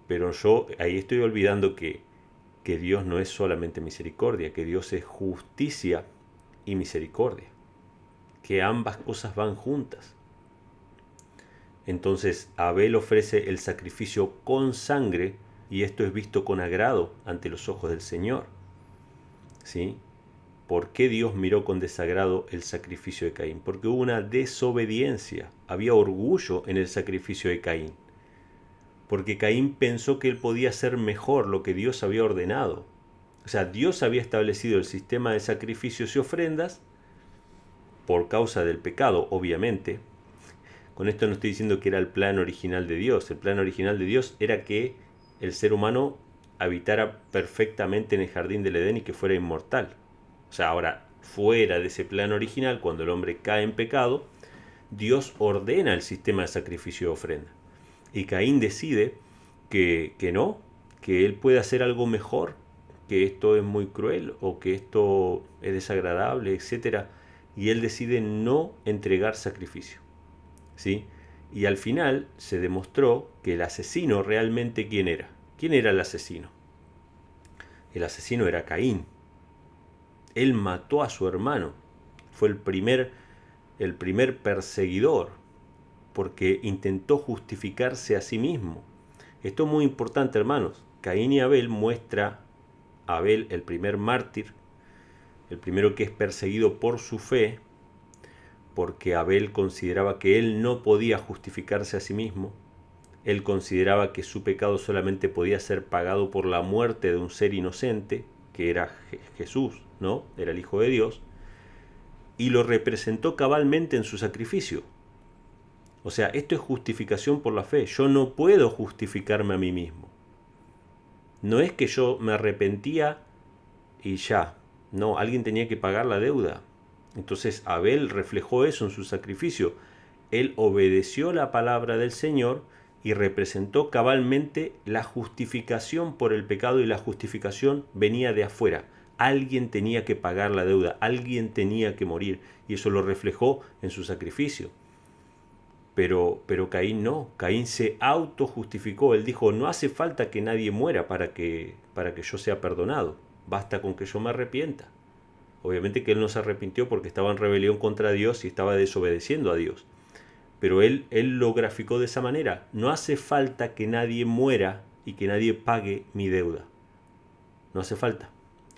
Pero yo ahí estoy olvidando que Dios no es solamente misericordia, que Dios es justicia y misericordia, que ambas cosas van juntas. Entonces Abel ofrece el sacrificio con sangre y esto es visto con agrado ante los ojos del Señor. ¿Sí? ¿Por qué Dios miró con desagrado el sacrificio de Caín? Porque hubo una desobediencia, había orgullo en el sacrificio de Caín. Porque Caín pensó que él podía hacer mejor lo que Dios había ordenado. O sea, Dios había establecido el sistema de sacrificios y ofrendas por causa del pecado, obviamente. Con esto no estoy diciendo que era el plan original de Dios. El plan original de Dios era que el ser humano habitara perfectamente en el jardín del Edén y que fuera inmortal. O sea, ahora, fuera de ese plan original, cuando el hombre cae en pecado, Dios ordena el sistema de sacrificio y ofrenda. Y Caín decide que no, que él puede hacer algo mejor, que esto es muy cruel o que esto es desagradable, etc. Y él decide no entregar sacrificio. ¿Sí? Y al final se demostró que el asesino realmente ¿quién era? ¿Quién era el asesino? El asesino era Caín. Él mató a su hermano. Fue el primer perseguidor, porque intentó justificarse a sí mismo. Esto es muy importante, hermanos. Caín y Abel muestra a Abel el primer mártir, el primero que es perseguido por su fe, porque Abel consideraba que él no podía justificarse a sí mismo. Él consideraba que su pecado solamente podía ser pagado por la muerte de un ser inocente, que era Jesús, ¿no? Era el Hijo de Dios, y lo representó cabalmente en su sacrificio. O sea, esto es justificación por la fe. Yo no puedo justificarme a mí mismo. No es que yo me arrepentía y ya. No, alguien tenía que pagar la deuda. Entonces Abel reflejó eso en su sacrificio. Él obedeció la palabra del Señor y representó cabalmente la justificación por el pecado, y la justificación venía de afuera. Alguien tenía que pagar la deuda, alguien tenía que morir, y eso lo reflejó en su sacrificio. Pero Caín no, Caín se autojustificó. Él dijo, no hace falta que nadie muera para que yo sea perdonado, basta con que yo me arrepienta. Obviamente que él no se arrepintió porque estaba en rebelión contra Dios y estaba desobedeciendo a Dios. Pero él lo graficó de esa manera. No hace falta que nadie muera y que nadie pague mi deuda. No hace falta.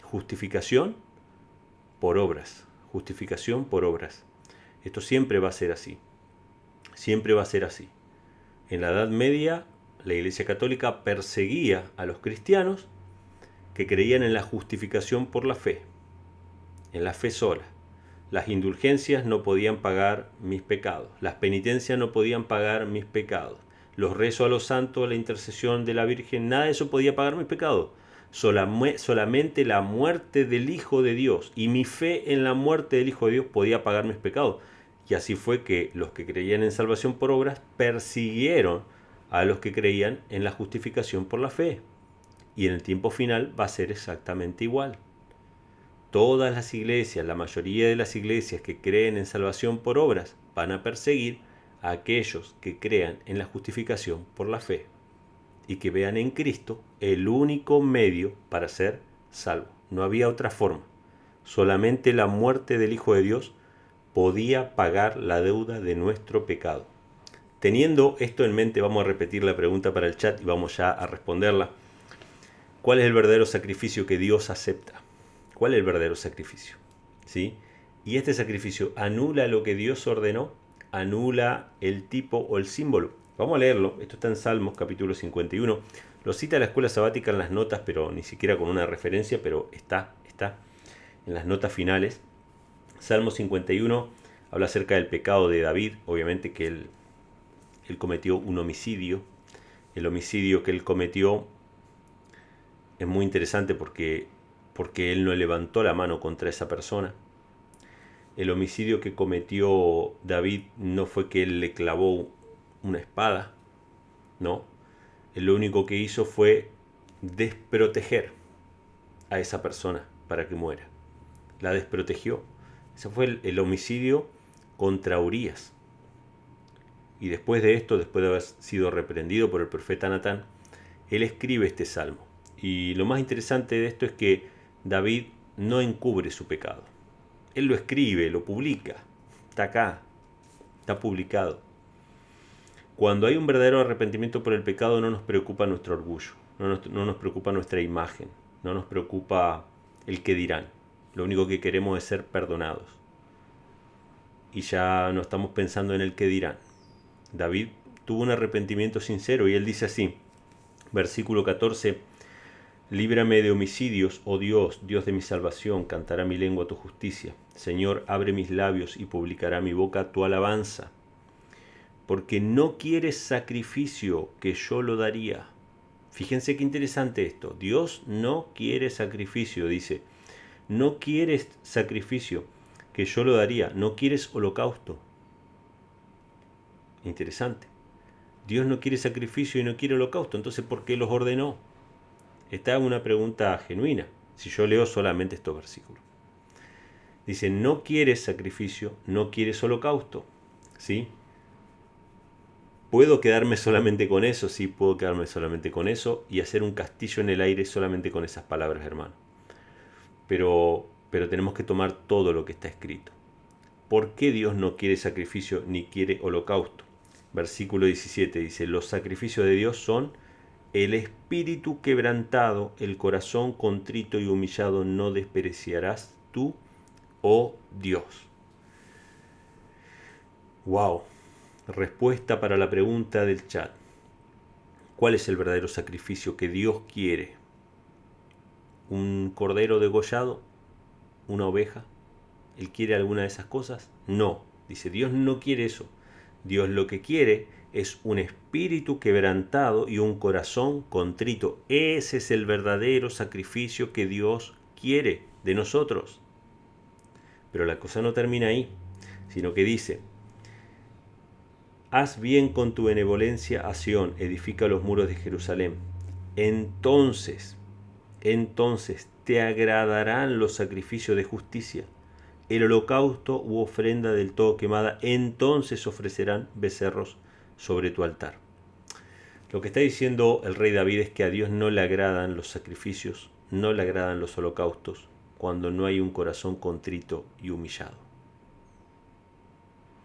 Justificación por obras. Justificación por obras. Esto siempre va a ser así. Siempre va a ser así. En la Edad Media, la Iglesia Católica perseguía a los cristianos que creían en la justificación por la fe. En la fe sola. Las indulgencias no podían pagar mis pecados. Las penitencias no podían pagar mis pecados. Los rezos a los santos, la intercesión de la Virgen, nada de eso podía pagar mis pecados. Solamente la muerte del Hijo de Dios y mi fe en la muerte del Hijo de Dios podía pagar mis pecados. Y así fue que los que creían en salvación por obras persiguieron a los que creían en la justificación por la fe. Y en el tiempo final va a ser exactamente igual. Todas las iglesias, la mayoría de las iglesias que creen en salvación por obras, van a perseguir a aquellos que crean en la justificación por la fe y que vean en Cristo el único medio para ser salvo. No había otra forma. Solamente la muerte del Hijo de Dios podía pagar la deuda de nuestro pecado. Teniendo esto en mente, vamos a repetir la pregunta para el chat y vamos ya a responderla. ¿Cuál es el verdadero sacrificio que Dios acepta? ¿Cuál es el verdadero sacrificio? ¿Sí? Y este sacrificio anula lo que Dios ordenó, anula el tipo o el símbolo. Vamos a leerlo. Esto está en Salmos capítulo 51. Lo cita la escuela sabática en las notas, pero ni siquiera con una referencia, pero está en las notas finales. Salmo 51 habla acerca del pecado de David. Obviamente que él cometió un homicidio. El homicidio que él cometió es muy interesante porque él no levantó la mano contra esa persona. El homicidio que cometió David no fue que él le clavó una espada, no. Él lo único que hizo fue desproteger a esa persona para que muera. La desprotegió. Ese fue el homicidio contra Urías. Y después de esto, después de haber sido reprendido por el profeta Natán, él escribe este salmo. Y lo más interesante de esto es que David no encubre su pecado. Él lo escribe, lo publica. Está acá, está publicado. Cuando hay un verdadero arrepentimiento por el pecado, no nos preocupa nuestro orgullo, no nos preocupa nuestra imagen, no nos preocupa el qué dirán. Lo único que queremos es ser perdonados. Y ya no estamos pensando en el qué dirán. David tuvo un arrepentimiento sincero y él dice así, versículo 14, líbrame de homicidios, oh Dios, Dios de mi salvación, cantará mi lengua tu justicia. Señor, abre mis labios y publicará mi boca tu alabanza. Porque no quieres sacrificio, que yo lo daría. Fíjense qué interesante esto. Dios no quiere sacrificio, dice. No quieres sacrificio, que yo lo daría. No quieres holocausto. Interesante. Dios no quiere sacrificio y no quiere holocausto. Entonces, ¿por qué los ordenó? Esta es una pregunta genuina, si yo leo solamente estos versículos. Dice, no quieres sacrificio, no quieres holocausto. ¿Sí? ¿Puedo quedarme solamente con eso? Sí, puedo quedarme solamente con eso y hacer un castillo en el aire solamente con esas palabras, hermano. Pero tenemos que tomar todo lo que está escrito. ¿Por qué Dios no quiere sacrificio ni quiere holocausto? Versículo 17 dice, los sacrificios de Dios son el espíritu quebrantado, el corazón contrito y humillado no despreciarás tú, oh Dios. Wow. Respuesta para la pregunta del chat. ¿Cuál es el verdadero sacrificio que Dios quiere? ¿Un cordero degollado? ¿Una oveja? ¿Él quiere alguna de esas cosas? No. Dice, Dios no quiere eso. Dios lo que quiere es un espíritu quebrantado y un corazón contrito. Ese es el verdadero sacrificio que Dios quiere de nosotros. Pero la cosa no termina ahí, sino que dice, haz bien con tu benevolencia a Sión, edifica los muros de Jerusalén. Entonces te agradarán los sacrificios de justicia, el holocausto u ofrenda del todo quemada, entonces ofrecerán becerros sobre tu altar. Lo que está diciendo el rey David es que a Dios no le agradan los sacrificios, no le agradan los holocaustos, cuando no hay un corazón contrito y humillado.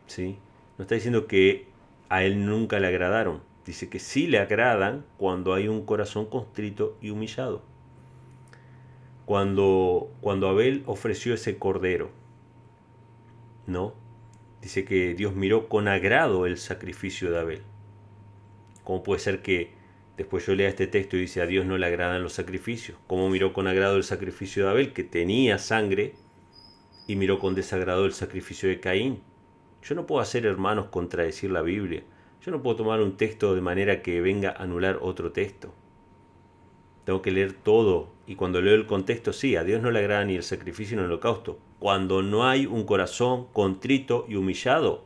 ¿Sí? No está diciendo que a él nunca le agradaron. Dice que sí le agradan cuando hay un corazón contrito y humillado. Cuando Abel ofreció ese cordero, ¿no? Dice que Dios miró con agrado el sacrificio de Abel. ¿Cómo puede ser que después yo lea este texto y dice a Dios no le agradan los sacrificios? ¿Cómo miró con agrado el sacrificio de Abel, que tenía sangre, y miró con desagrado el sacrificio de Caín? Yo no puedo hacer, hermanos, contradecir la Biblia. Yo no puedo tomar un texto de manera que venga a anular otro texto. Tengo que leer todo, y cuando leo el contexto, sí, a Dios no le agrada ni el sacrificio ni el holocausto. Cuando no hay un corazón contrito y humillado.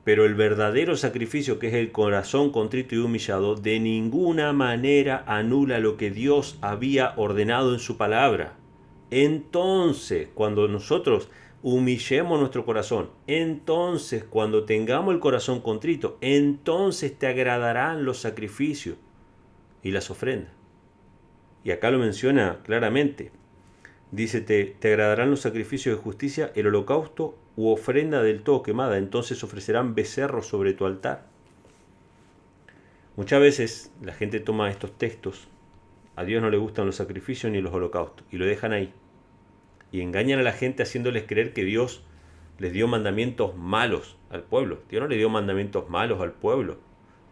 Pero el verdadero sacrificio, que es el corazón contrito y humillado, de ninguna manera anula lo que Dios había ordenado en su palabra. Entonces, cuando nosotros humillemos nuestro corazón, entonces cuando tengamos el corazón contrito, entonces te agradarán los sacrificios y las ofrendas. Y acá lo menciona claramente. Dice, te agradarán los sacrificios de justicia, el holocausto u ofrenda del todo quemada, entonces ofrecerán becerros sobre tu altar. Muchas veces la gente toma estos textos A Dios no le gustan los sacrificios ni los holocaustos. Y lo dejan ahí. Y engañan a la gente haciéndoles creer que Dios les dio mandamientos malos al pueblo. Dios no le dio mandamientos malos al pueblo.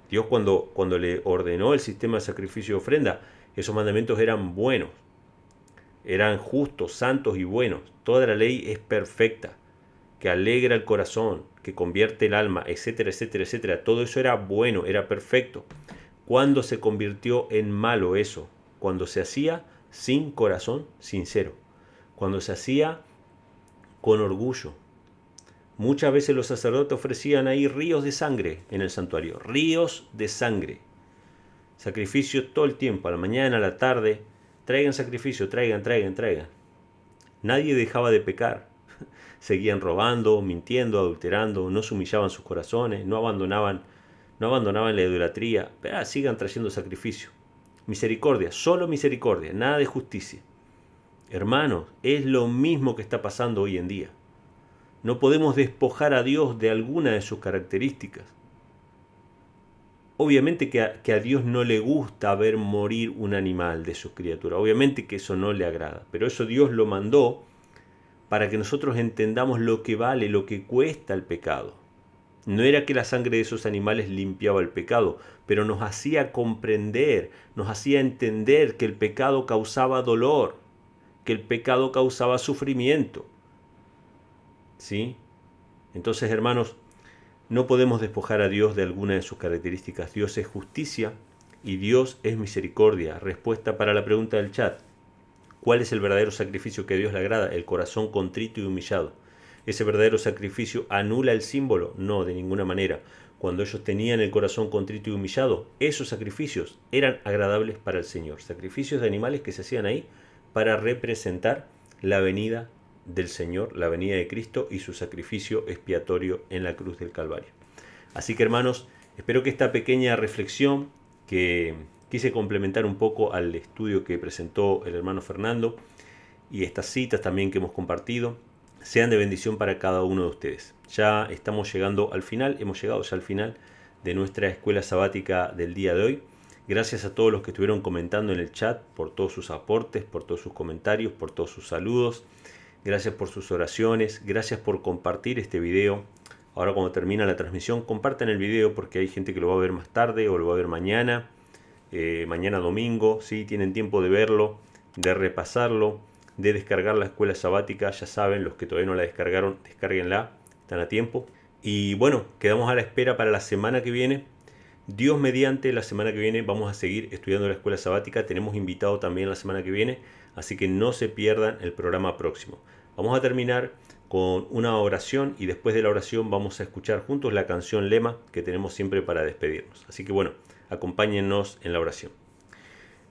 Dios cuando le ordenó el sistema de sacrificio y ofrenda, esos mandamientos eran buenos. Eran justos, santos y buenos. Toda la ley es perfecta, que alegra el corazón, que convierte el alma, etcétera, etcétera, etcétera. Todo eso era bueno, era perfecto. ¿Cuándo se convirtió en malo eso? Cuando se hacía sin corazón sincero. Cuando se hacía con orgullo. Muchas veces los sacerdotes ofrecían ahí ríos de sangre en el santuario. Ríos de sangre. Sacrificios todo el tiempo, a la mañana, a la tarde. Traigan sacrificio, traigan. Nadie dejaba de pecar. Seguían robando, mintiendo, adulterando, no se humillaban sus corazones, no abandonaban la idolatría. Pero sigan trayendo sacrificio. Misericordia, solo misericordia, nada de justicia. Hermanos, es lo mismo que está pasando hoy en día. No podemos despojar a Dios de alguna de sus características. Obviamente que a Dios no le gusta ver morir un animal de sus criaturas. Obviamente que eso no le agrada. Pero eso Dios lo mandó para que nosotros entendamos lo que vale, lo que cuesta el pecado. No era que la sangre de esos animales limpiaba el pecado, pero nos hacía comprender, nos hacía entender que el pecado causaba dolor, que el pecado causaba sufrimiento. ¿Sí? Entonces, hermanos, no podemos despojar a Dios de alguna de sus características. Dios es justicia y Dios es misericordia. Respuesta para la pregunta del chat. ¿Cuál es el verdadero sacrificio que a Dios le agrada? El corazón contrito y humillado. ¿Ese verdadero sacrificio anula el símbolo? No, de ninguna manera. Cuando ellos tenían el corazón contrito y humillado, esos sacrificios eran agradables para el Señor. Sacrificios de animales que se hacían ahí para representar la venida del Señor, la venida de Cristo y su sacrificio expiatorio en la cruz del Calvario. Así que, hermanos, espero que esta pequeña reflexión que quise complementar un poco al estudio que presentó el hermano Fernando y estas citas también que hemos compartido sean de bendición para cada uno de ustedes. Ya estamos llegando al final, hemos llegado ya al final de nuestra escuela sabática del día de hoy. Gracias a todos los que estuvieron comentando en el chat, por todos sus aportes, por todos sus comentarios, por todos sus saludos. Gracias por sus oraciones, gracias por compartir este video. Ahora cuando termina la transmisión, compartan el video porque hay gente que lo va a ver más tarde o lo va a ver mañana, mañana domingo. ¿Sí? Tienen tiempo de verlo, de repasarlo, de descargar la escuela sabática. Ya saben, los que todavía no la descargaron, descárguenla, están a tiempo. Y bueno, quedamos a la espera para la semana que viene. Dios mediante, la semana que viene vamos a seguir estudiando la escuela sabática. Tenemos invitado también la semana que viene, así que no se pierdan el programa próximo. Vamos a terminar con una oración y después de la oración vamos a escuchar juntos la canción lema que tenemos siempre para despedirnos. Así que bueno, acompáñennos en la oración.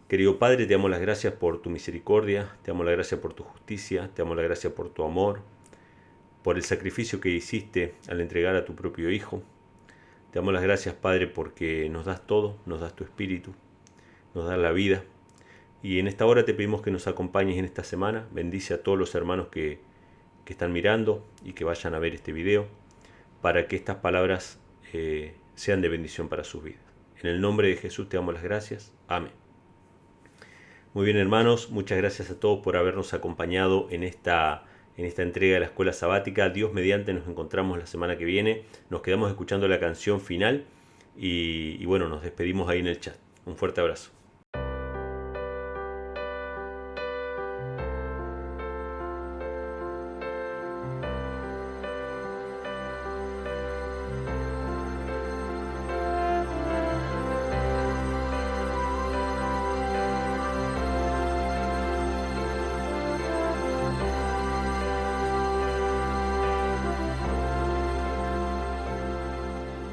Querido Padre, te damos las gracias por tu misericordia, te damos las gracias por tu justicia, te damos las gracias por tu amor, por el sacrificio que hiciste al entregar a tu propio Hijo. Te damos las gracias, Padre, porque nos das todo, nos das tu espíritu, nos das la vida. Y en esta hora te pedimos que nos acompañes en esta semana. Bendice a todos los hermanos que están mirando y que vayan a ver este video, para que estas palabras sean de bendición para sus vidas. En el nombre de Jesús te damos las gracias. Amén. Muy bien, hermanos, muchas gracias a todos por habernos acompañado en esta entrega de la escuela sabática. Dios mediante, nos encontramos la semana que viene. Nos quedamos escuchando la canción final y bueno, nos despedimos ahí en el chat. Un fuerte abrazo.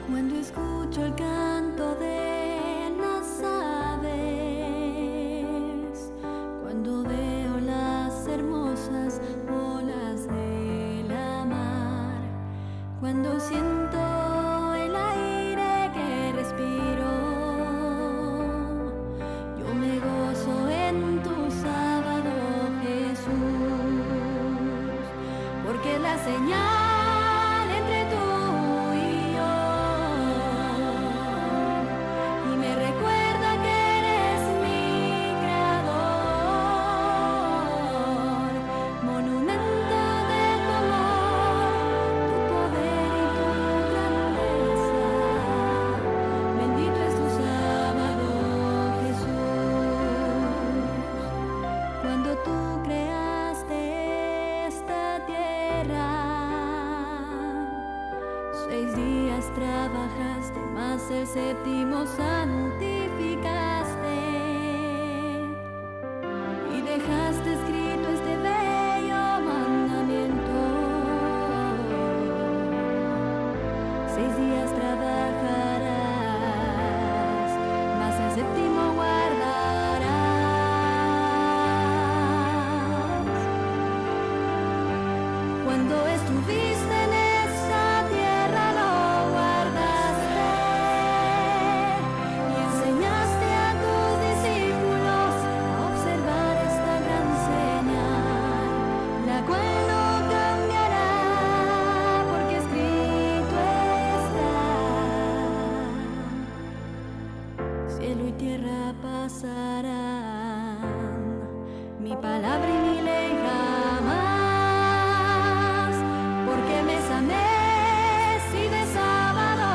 Cuando escucho el canto de las aves, cuando veo las hermosas olas de la mar, cuando siento el aire que respiro, yo me gozo en tu sábado, Jesús, porque la señal recuerda que eres mi creador. séptimo santificaste y dejaste escrito este bello mandamiento. 6 días trabajarás, mas el séptimo guardarás. Cuando estuviste en esta tierra lo guardaste y enseñaste a tus discípulos a observar esta gran señal, la cual no cambiará, porque escrito está. Cielo y tierra pasarán, mi palabra y mi ley jamás, porque mes a mes y de sábado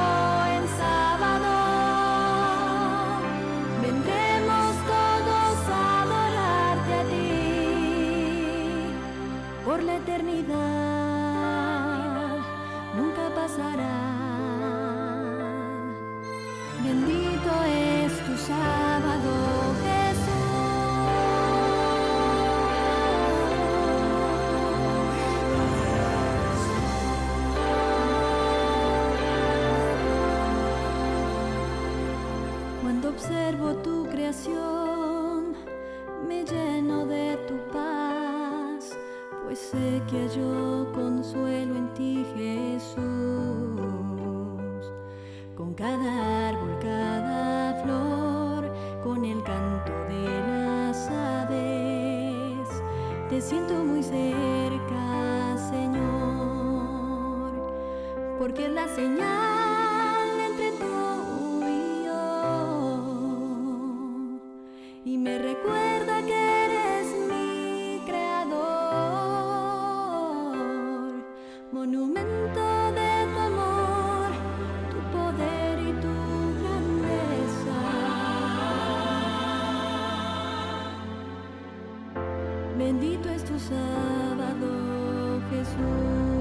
en sábado vendremos todos a adorarte a ti por la eternidad, nunca pasará. Bendito es tu sábado, Cuando observo tu creación, me lleno de tu paz, pues sé que hallo consuelo en ti, Jesús. Con cada árbol, cada flor, con el canto de las aves, te siento muy cerca, Señor, porque es la señal entre tú y yo, y me recuerda que eres mi creador, monumento de tu amor, tu poder y tu grandeza. Bendito es tu sábado, Jesús.